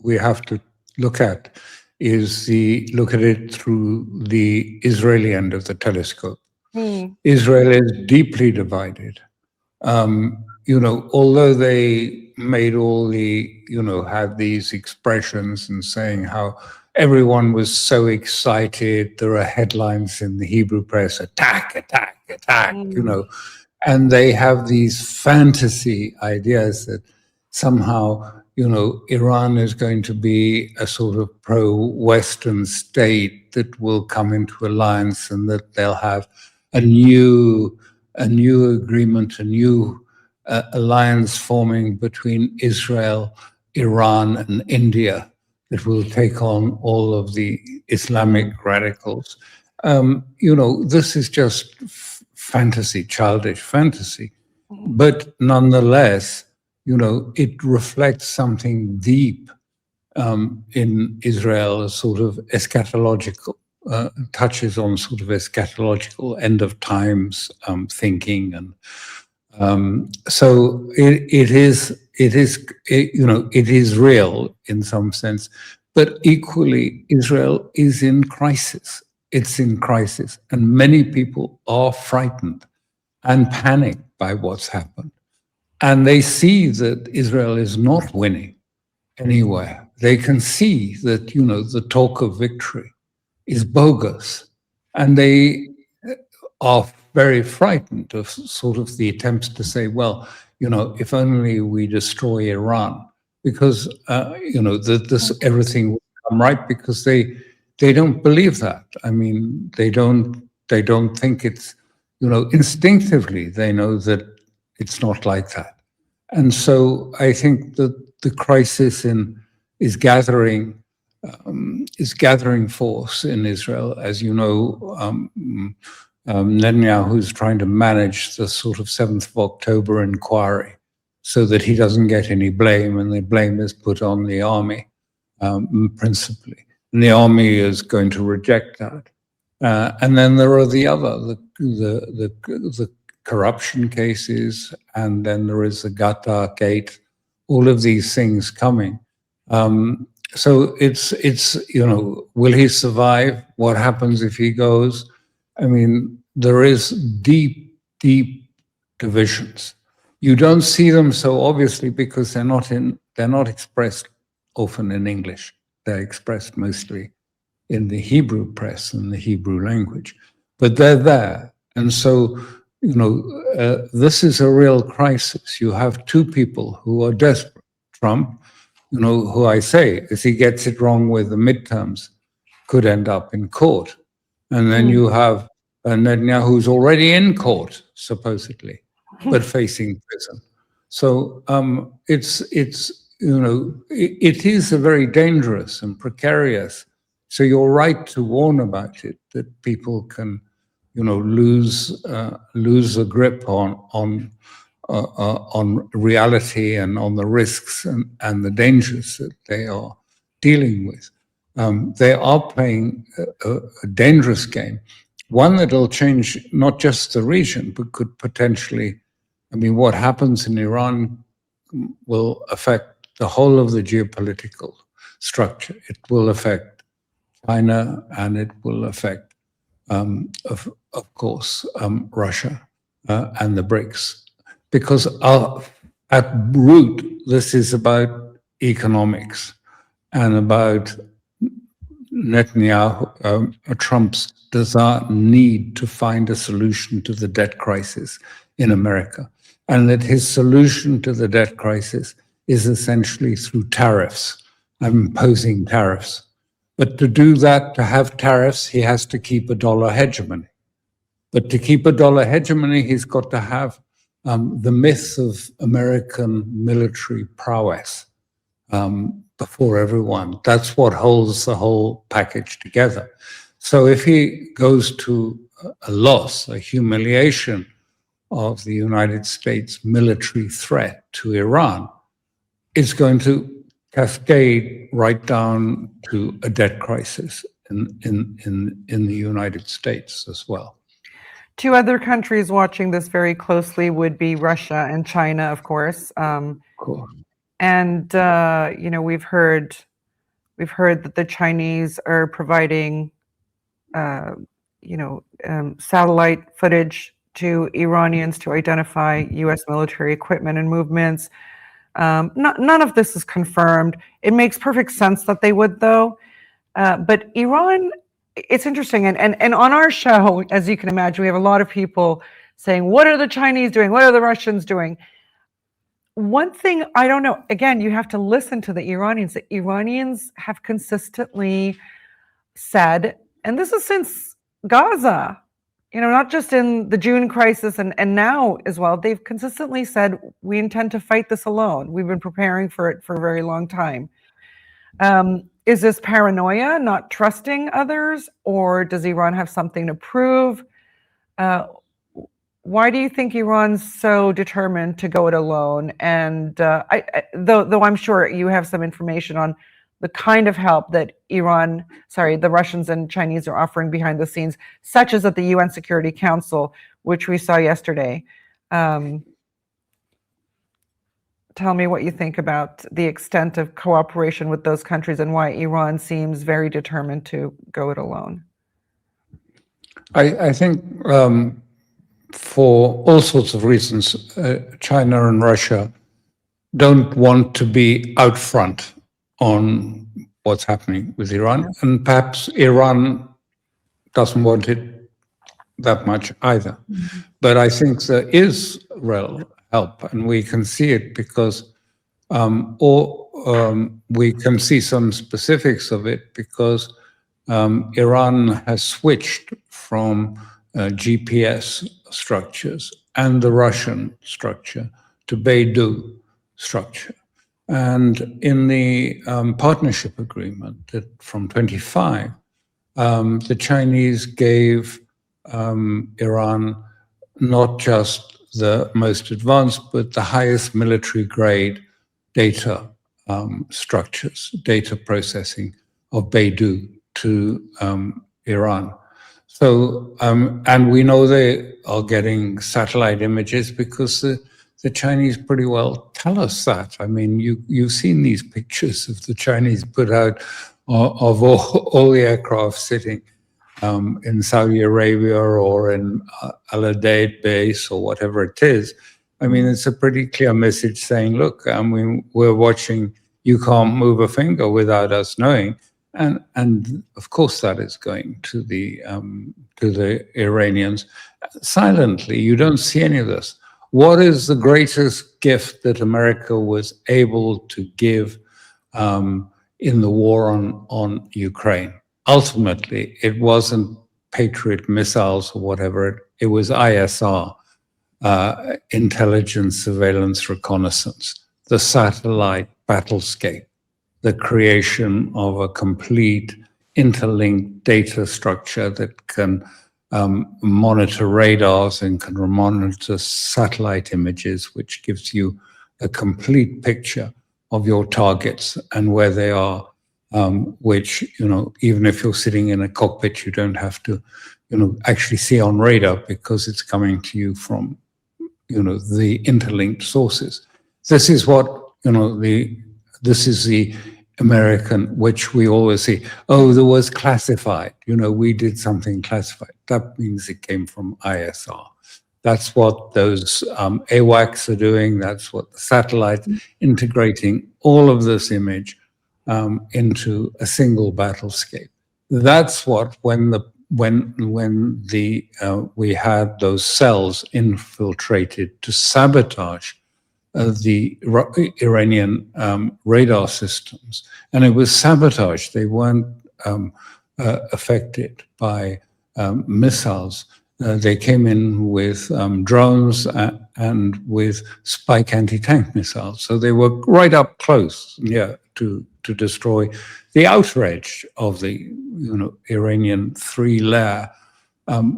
we have to look at is look at it through the Israeli end of the telescope. Israel is deeply divided. Although they made all the, had these expressions and saying how everyone was so excited, there are headlines in the Hebrew press, attack, attack, attack, and they have these fantasy ideas that somehow, Iran is going to be a sort of pro-Western state that will come into alliance, and that they'll have a new agreement, a new alliance forming between Israel, Iran, and India that will take on all of the Islamic radicals. This is just fantasy, childish fantasy, but nonetheless, it reflects something deep in Israel, a sort of eschatological, touches on sort of eschatological end of times thinking, and so it is real in some sense, but equally Israel is in crisis. It's in crisis, and many people are frightened and panicked by what's happened, and they see that Israel is not winning anywhere. They can see that the talk of victory is bogus, and they are very frightened of sort of the attempts to say, well, if only we destroy Iran, because this everything will come right, because they don't believe that. I mean, they don't think it's, instinctively they know that it's not like that, and so I think that the crisis is gathering force in Israel. As you know, Netanyahu's trying to manage the sort of 7th of October inquiry so that he doesn't get any blame, and the blame is put on the army, principally. And the army is going to reject that. And then there are the other, the corruption cases, and then there is the Qatar gate, all of these things coming. So it's will he survive? What happens if he goes? I mean, there is deep divisions. You don't see them so obviously because they're not expressed often in English. They're expressed mostly in the Hebrew press and the Hebrew language, but they're there. And so, this is a real crisis. You have two people who are desperate. Trump, who I say, if he gets it wrong with the midterms, could end up in court. And then you have Netanyahu, who's already in court, supposedly, but facing prison. So it is a very dangerous and precarious. So you're right to warn about it, that people can, lose a grip on reality and on the risks and the dangers that they are dealing with. They are playing a dangerous game, one that will change not just the region, but could potentially, what happens in Iran will affect the whole of the geopolitical structure. It will affect China, and it will affect, of course, Russia and the BRICS. Because at root, this is about economics and about Netanyahu, Trump's need to find a solution to the debt crisis in America. And that his solution to the debt crisis is essentially through tariffs, imposing tariffs. But to do that, to have tariffs, he has to keep a dollar hegemony. But to keep a dollar hegemony, he's got to have the myth of American military prowess before everyone. That's what holds the whole package together. So if he goes to a loss, a humiliation of the United States military threat to Iran, it's going to cascade right down to a debt crisis in the United States as well. Two other countries watching this very closely would be Russia and China, of course. Cool. And we've heard that the Chinese are providing satellite footage to Iranians to identify U.S. military equipment and movements. None of this is confirmed. It makes perfect sense that they would, though. But Iran, it's interesting. And on our show, as you can imagine, we have a lot of people saying, what are the Chinese doing? What are the Russians doing? One thing I don't know, again, you have to listen to the Iranians. The Iranians have consistently said, and this is since Gaza, not just in the June crisis and now as well, they've consistently said, we intend to fight this alone. We've been preparing for it for a very long time. Is this paranoia, not trusting others, or does Iran have something to prove? Why do you think Iran's so determined to go it alone? And though I'm sure you have some information on the kind of help that the Russians and Chinese are offering behind the scenes, such as at the UN Security Council, which we saw yesterday. Tell me what you think about the extent of cooperation with those countries and why Iran seems very determined to go it alone. I think for all sorts of reasons, China and Russia don't want to be out front on what's happening with Iran, and perhaps Iran doesn't want it that much either. But I think there is real help, and we can see it because, we can see some specifics of it because Iran has switched from GPS structures and the Russian structure to Beidou structure. And in the partnership agreement from 25, the Chinese gave Iran not just the most advanced, but the highest military grade data structures, data processing of Beidou to Iran. So, and we know they are getting satellite images because the the Chinese pretty well tell us that. I mean, you've seen these pictures of the Chinese put out of all the aircraft sitting in Saudi Arabia or in Al Udeid base or whatever it is. I mean, it's a pretty clear message saying, look, I mean, we're watching, you can't move a finger without us knowing. And of course that is going to the Iranians. Silently, you don't see any of this. What is the greatest gift that America was able to give in the war on Ukraine? Ultimately, it wasn't Patriot missiles or whatever, it was ISR, intelligence, surveillance, reconnaissance, the satellite battlescape, the creation of a complete interlinked data structure that can monitor radars and can monitor satellite images, which gives you a complete picture of your targets and where they are, which, even if you're sitting in a cockpit, you don't have to, actually see on radar because it's coming to you from, the interlinked sources. This is what, this is the American, which we always say, oh, there was classified, we did something classified. That means it came from ISR. That's what those AWACS are doing. That's what the satellites, integrating all of this image into a single battlescape. That's what, when we had those cells infiltrated to sabotage the Iranian radar systems, and it was sabotage. They weren't affected by missiles. They came in with drones and with Spike anti-tank missiles. So they were right up close, to destroy the outer edge of the Iranian three-layer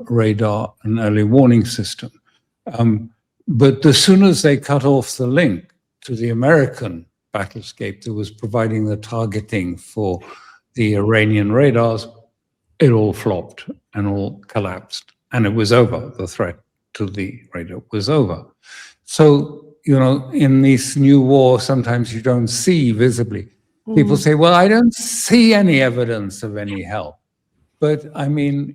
radar and early warning system. But as soon as they cut off the link to the American battlescape that was providing the targeting for the Iranian radars, it all flopped and all collapsed. And it was over. The threat to the radar was over. So, in this new war, sometimes you don't see visibly. People say, well, I don't see any evidence of any help. But I mean,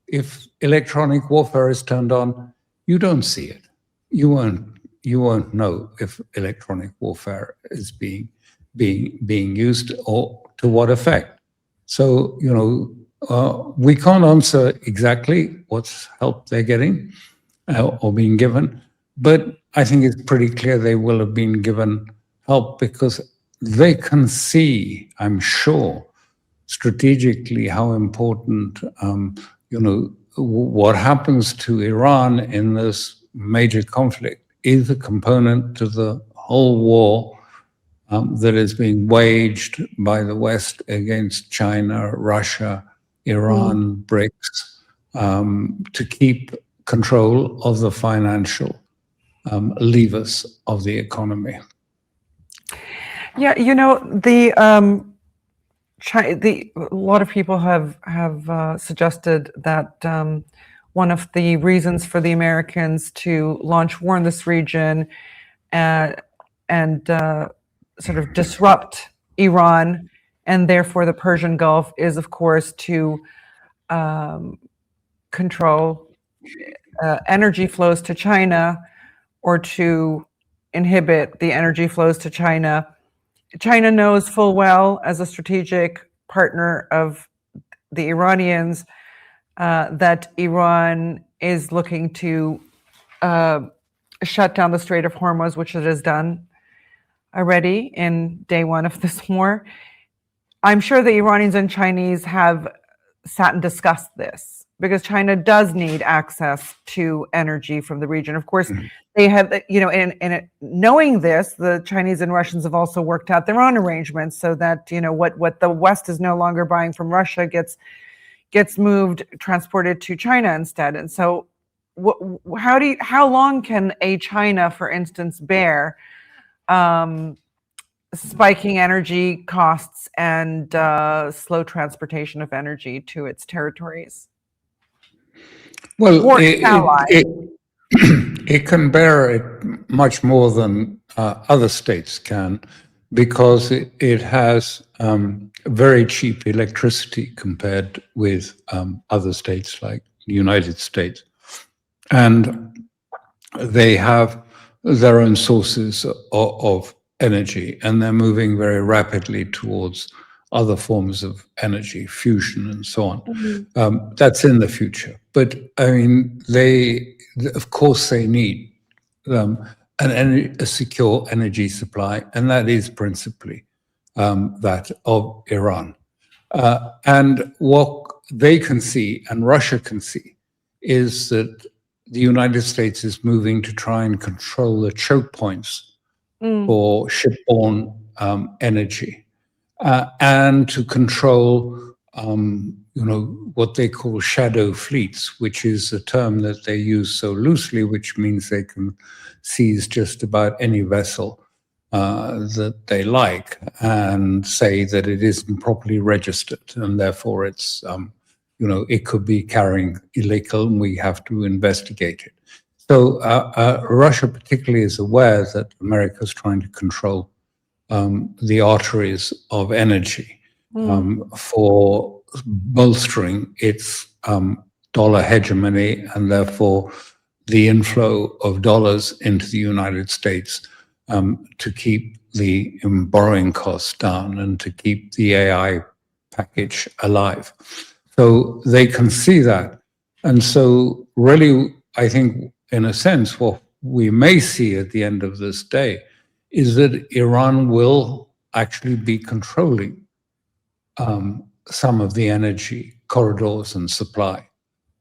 if electronic warfare is turned on, you don't see it. You won't know if electronic warfare is being used or to what effect. So, we can't answer exactly what's help they're getting or being given, but I think it's pretty clear they will have been given help because they can see, I'm sure, strategically how important, what happens to Iran in this major conflict is a component to the whole war that is being waged by the West against China, Russia, Iran, BRICS, to keep control of the financial levers of the economy. Yeah, a lot of people have suggested that one of the reasons for the Americans to launch war in this region and sort of disrupt Iran and therefore the Persian Gulf is, of course, to control energy flows to China or to inhibit the energy flows to China. China knows full well, as a strategic partner of the Iranians, that Iran is looking to shut down the Strait of Hormuz, which it has done already in day one of this war. I'm sure the Iranians and Chinese have sat and discussed this because China does need access to energy from the region. Of course, they have, knowing this, the Chinese and Russians have also worked out their own arrangements so that, what the West is no longer buying from Russia gets moved, transported to China instead. And so how long can a China, for instance, bear spiking energy costs and slow transportation of energy to its territories? Well, It can bear it much more than other states can, because it has very cheap electricity compared with other states like the United States. And they have their own sources of energy, and they're moving very rapidly towards other forms of energy, fusion and so on. That's in the future. But I mean, of course, they need a secure energy supply, and that is principally that of Iran. And what they can see, and Russia can see, is that the United States is moving to try and control the choke points for shipborne energy, and to control, what they call shadow fleets, which is a term that they use so loosely, which means they can seize just about any vessel that they like and say that it isn't properly registered, and therefore it's, it could be carrying illegal, and we have to investigate it. So Russia particularly is aware that America is trying to control the arteries of energy for bolstering its dollar hegemony, and therefore the inflow of dollars into the United States to keep the borrowing costs down and to keep the AI package alive. So they can see that. And so really, I think, in a sense, what we may see at the end of this day is that Iran will actually be controlling some of the energy corridors and supply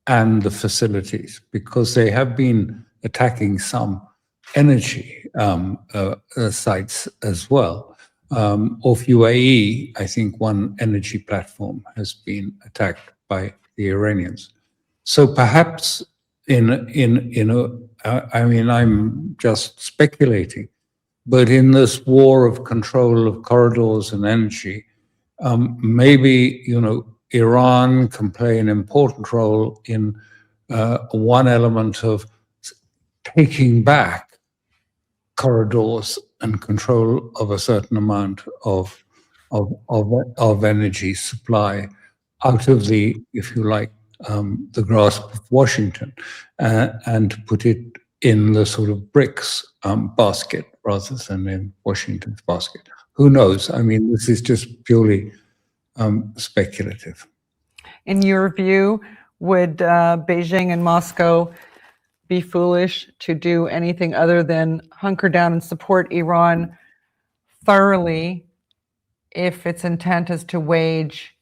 and the facilities, because they have been attacking some energy sites as well. Off UAE, I think one energy platform has been attacked by the Iranians. So perhaps I mean, I'm just speculating, but in this war of control of corridors and energy, maybe, Iran can play an important role in one element of taking back corridors and control of a certain amount of energy supply out of the, if you like, the grasp of Washington, and to put it in the sort of BRICS basket rather than in Washington's basket. Who knows? I mean, this is just purely speculative. In your view, would Beijing and Moscow be foolish to do anything other than hunker down and support Iran thoroughly if its intent is to wage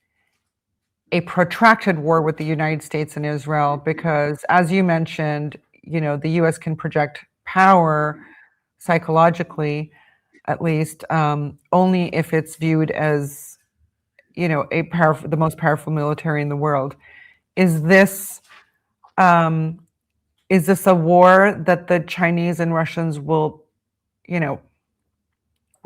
a protracted war with the United States and Israel? Because, as you mentioned, the U.S. can project power psychologically, at least, only if it's viewed as, the most powerful military in the world. Is this a war that the Chinese and Russians will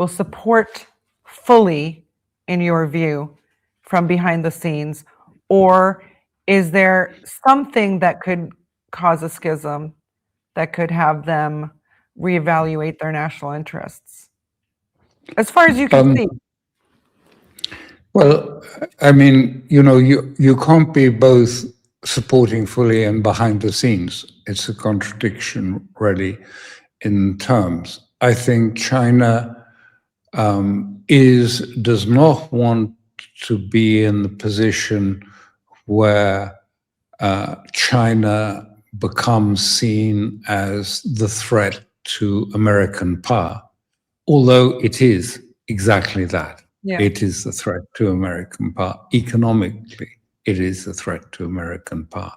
support fully, in your view, from behind the scenes? Or is there something that could cause a schism that could have them reevaluate their national interests? As far as you can see. Well, I mean, you can't be both supporting fully and behind the scenes. It's a contradiction, really, in terms. I think China does not want to be in the position where China becomes seen as the threat to American power, although it is exactly that. Yeah. It is a threat to American power. Economically, it is a threat to American power,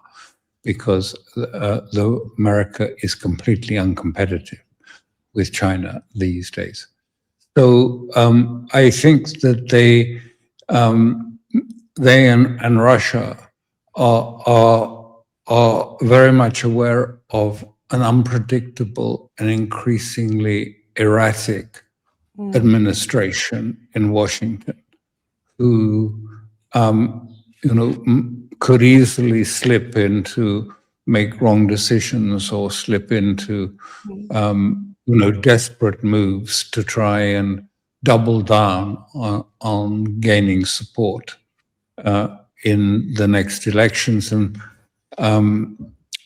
because America is completely uncompetitive with China these days. So I think that they and Russia are very much aware of an unpredictable and increasingly erratic administration in Washington, who could easily slip into make wrong decisions or slip into, desperate moves to try and double down on gaining support in the next elections. And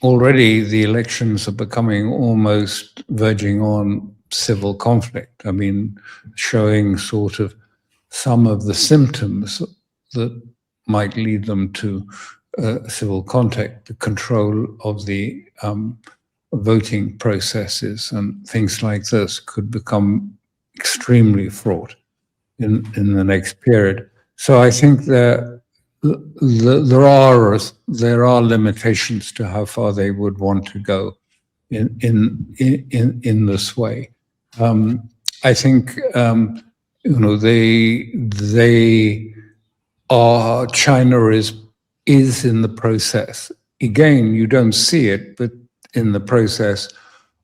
already the elections are becoming almost verging on civil conflict. I mean, showing sort of some of the symptoms that might lead them to civil contact, the control of the voting processes and things like this could become extremely fraught in the next period. So I think there are limitations to how far they would want to go in this way. I think China is in the process. Again, you don't see it, but in the process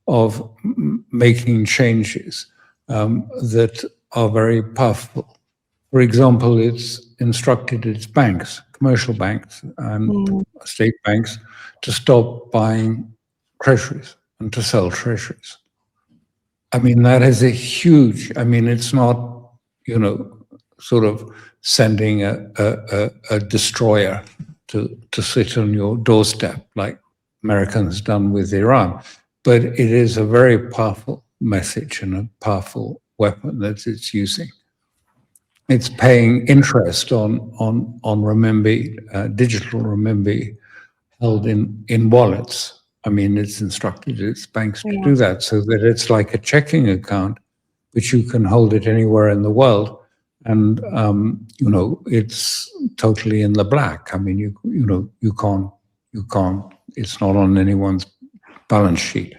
of making changes that are very powerful. For example, it's instructed its banks, commercial banks and state banks, to stop buying treasuries and to sell treasuries. I mean, that is a huge, it's not, sort of sending a destroyer to sit on your doorstep like America has done with Iran. But it is a very powerful message and a powerful weapon that it's using. It's paying interest on renminbi, digital renminbi held in wallets. I mean, it's instructed its banks to do that so that it's like a checking account, but you can hold it anywhere in the world. And, it's totally in the black. I mean, you can't, it's not on anyone's balance sheet.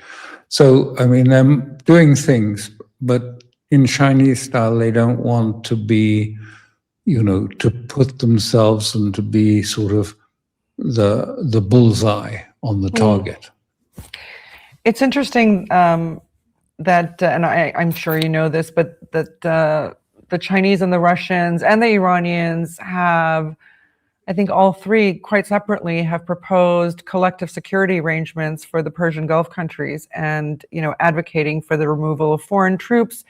So, I mean, they're doing things, but in Chinese style, they don't want to be, to put themselves and to be sort of the bullseye on the target. It's interesting that, and I'm sure you know this, but that the Chinese and the Russians and the Iranians have, I think all three quite separately have proposed collective security arrangements for the Persian Gulf countries and, advocating for the removal of foreign troops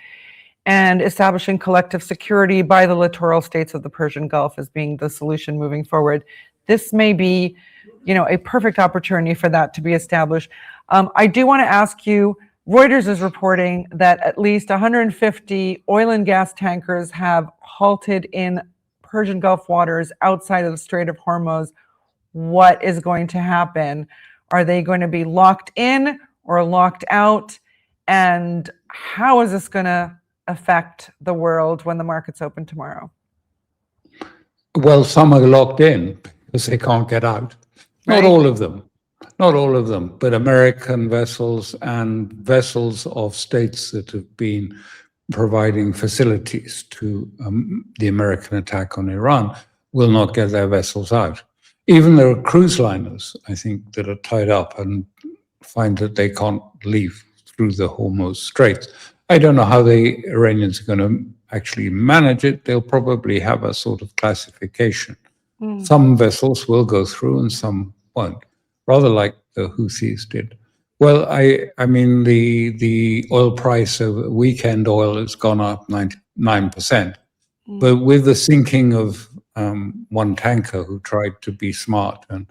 and establishing collective security by the littoral states of the Persian Gulf as being the solution moving forward. This may be, a perfect opportunity for that to be established. I do want to ask you, Reuters is reporting that at least 150 oil and gas tankers have halted in Persian Gulf waters outside of the Strait of Hormuz. What is going to happen? Are they going to be locked in or locked out? And how is this going to affect the world when the markets open tomorrow? Well, some are locked in because they can't get out. Right. Not all of them, but American vessels and vessels of states that have been providing facilities to the American attack on Iran will not get their vessels out. Even there are cruise liners, I think, that are tied up and find that they can't leave through the Hormuz Straits. I don't know how the Iranians are going to actually manage it. They'll probably have a sort of classification. Some vessels will go through and some won't, rather like the Houthis did. Well, I mean, the oil price of weekend oil has gone up 9%. But with the sinking of one tanker who tried to be smart and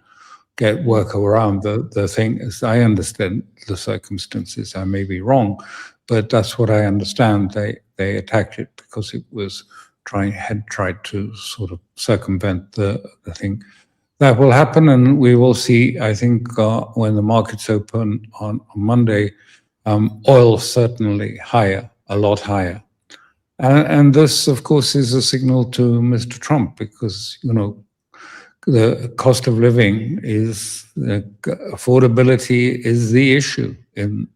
work around the thing, as I understand the circumstances, I may be wrong, but that's what I understand. They attacked it because it was had tried to sort of circumvent the thing. That will happen, and we will see, I think, when the markets open on Monday, oil certainly higher, a lot higher. And this, of course, is a signal to Mr. Trump because, the cost of living is, affordability is the issue in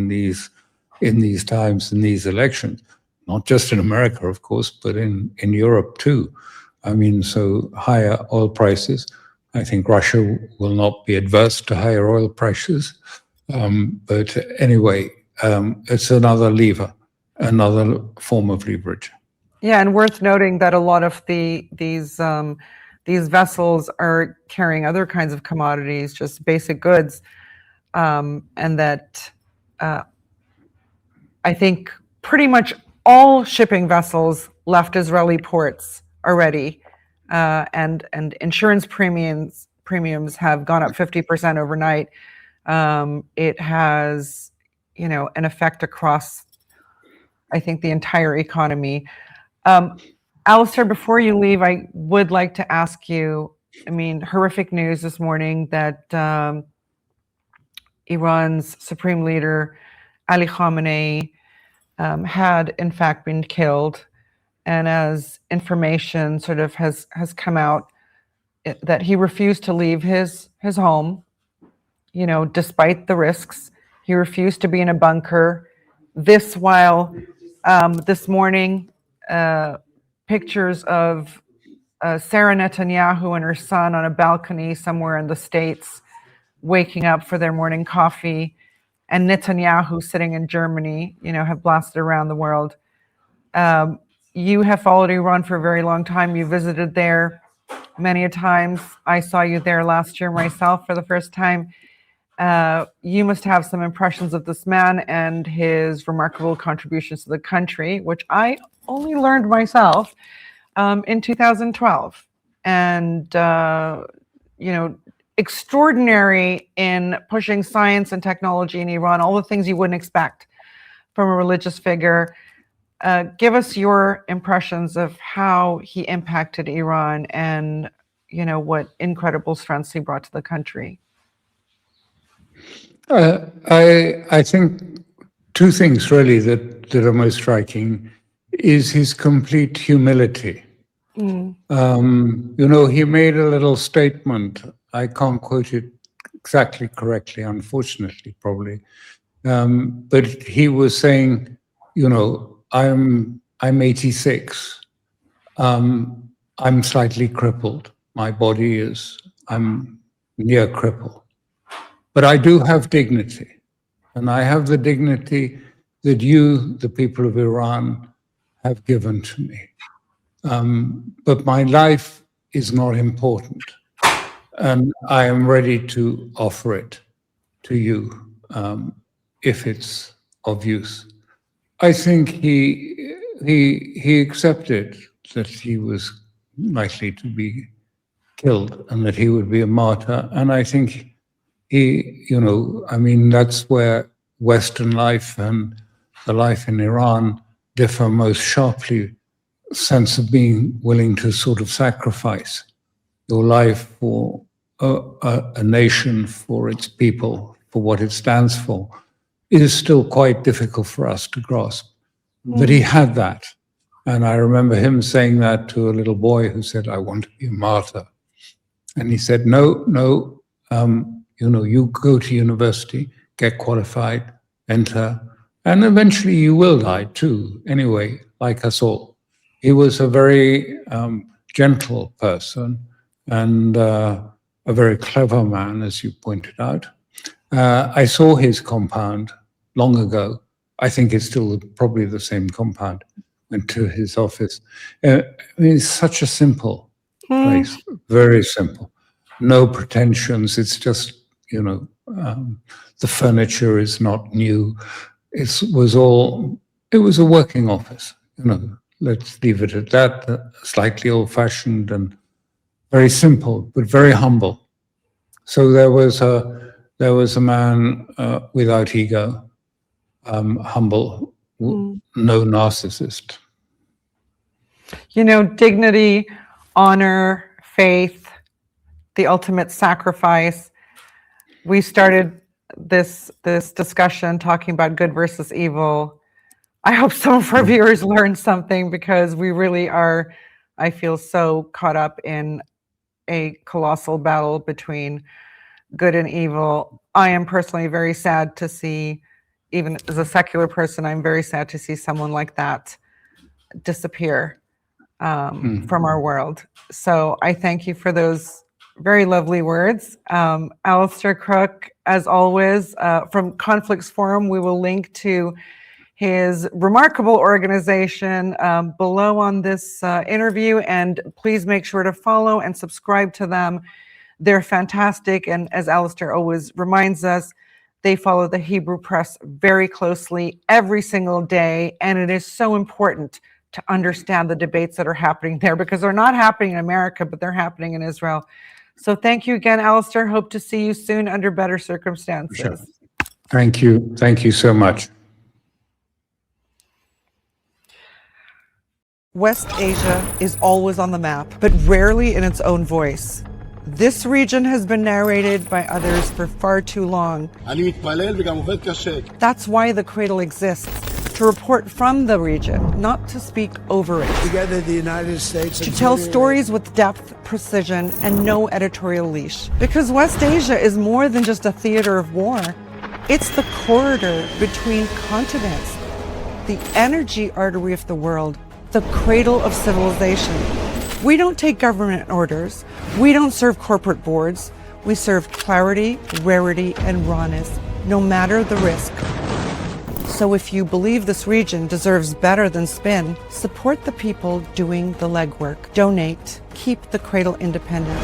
these times, in these elections. Not just in America, of course, but in Europe too. I mean, so higher oil prices. I think Russia will not be adverse to higher oil prices. But anyway, it's another lever, another form of leverage. Yeah, and worth noting that a lot of these these vessels are carrying other kinds of commodities, just basic goods, and that I think pretty much all shipping vessels left Israeli ports already, and insurance premiums have gone up 50% overnight. It has, an effect across, I think, the entire economy. Alastair, before you leave, I would like to ask you, horrific news this morning that Iran's supreme leader, Ali Khamenei, had in fact been killed. And as information sort of has come out, that he refused to leave his home, despite the risks. He refused to be in a bunker. This while this morning, pictures of Sarah Netanyahu and her son on a balcony somewhere in the States, waking up for their morning coffee, and Netanyahu sitting in Germany, have blasted around the world. You have followed Iran for a very long time. You visited there many a times. I saw you there last year myself for the first time. You must have some impressions of this man and his remarkable contributions to the country, which I only learned myself in 2012. And, extraordinary in pushing science and technology in Iran, all the things you wouldn't expect from a religious figure. Give us your impressions of how he impacted Iran and, what incredible strengths he brought to the country. I think two things really that are most striking is his complete humility. He made a little statement. I can't quote it exactly correctly, unfortunately, probably. But he was saying, I'm 86. I'm slightly crippled. My body I'm near crippled. But I do have dignity. And I have the dignity that you, the people of Iran, have given to me. But my life is not important. And I am ready to offer it to you if it's of use. I think he accepted that he was likely to be killed and that he would be a martyr. And I think that's where Western life and the life in Iran differ most sharply. Sense of being willing to sort of sacrifice your life for a nation, for its people, for what it stands for, is still quite difficult for us to grasp. But he had that. And I remember him saying that to a little boy who said, I want to be a martyr. And he said, no, you go to university, get qualified, enter, and eventually you will die too, anyway, like us all. He was a very gentle person and a very clever man, as you pointed out. I saw his compound long ago. I think it's still probably the same compound. Went to his office. It's such a simple place, very simple. No pretensions. It's just, the furniture is not new. It was a working office, Let's leave it at that, slightly old-fashioned and very simple, but very humble. So there was a man without ego, humble, no narcissist. Dignity, honor, faith, the ultimate sacrifice. We started this discussion talking about good versus evil. I hope some of our viewers learned something, because we really are, I feel, so caught up in a colossal battle between good and evil. I am personally very sad to see, even as a secular person, I'm very sad to see someone like that disappear from our world. So I thank you for those very lovely words. Alastair Crooke, as always, from Conflicts Forum, we will link to his remarkable organization below on this interview, and please make sure to follow and subscribe to them. They're fantastic, and as Alastair always reminds us, they follow the Hebrew press very closely every single day, and it is so important to understand the debates that are happening there, because they're not happening in America, but they're happening in Israel. So thank you again, Alastair. Hope to see you soon under better circumstances. Sure. Thank you. Thank you so much. West Asia is always on the map, but rarely in its own voice. This region has been narrated by others for far too long. That's why the Cradle exists, to report from the region, not to speak over it. Together, the United States to tell stories with depth, precision, and no editorial leash. Because West Asia is more than just a theater of war. It's the corridor between continents, the energy artery of the world, the cradle of civilization. We don't take government orders. We don't serve corporate boards. We serve clarity, rarity, and rawness, no matter the risk. So if you believe this region deserves better than spin, support the people doing the legwork. Donate. Keep the Cradle independent.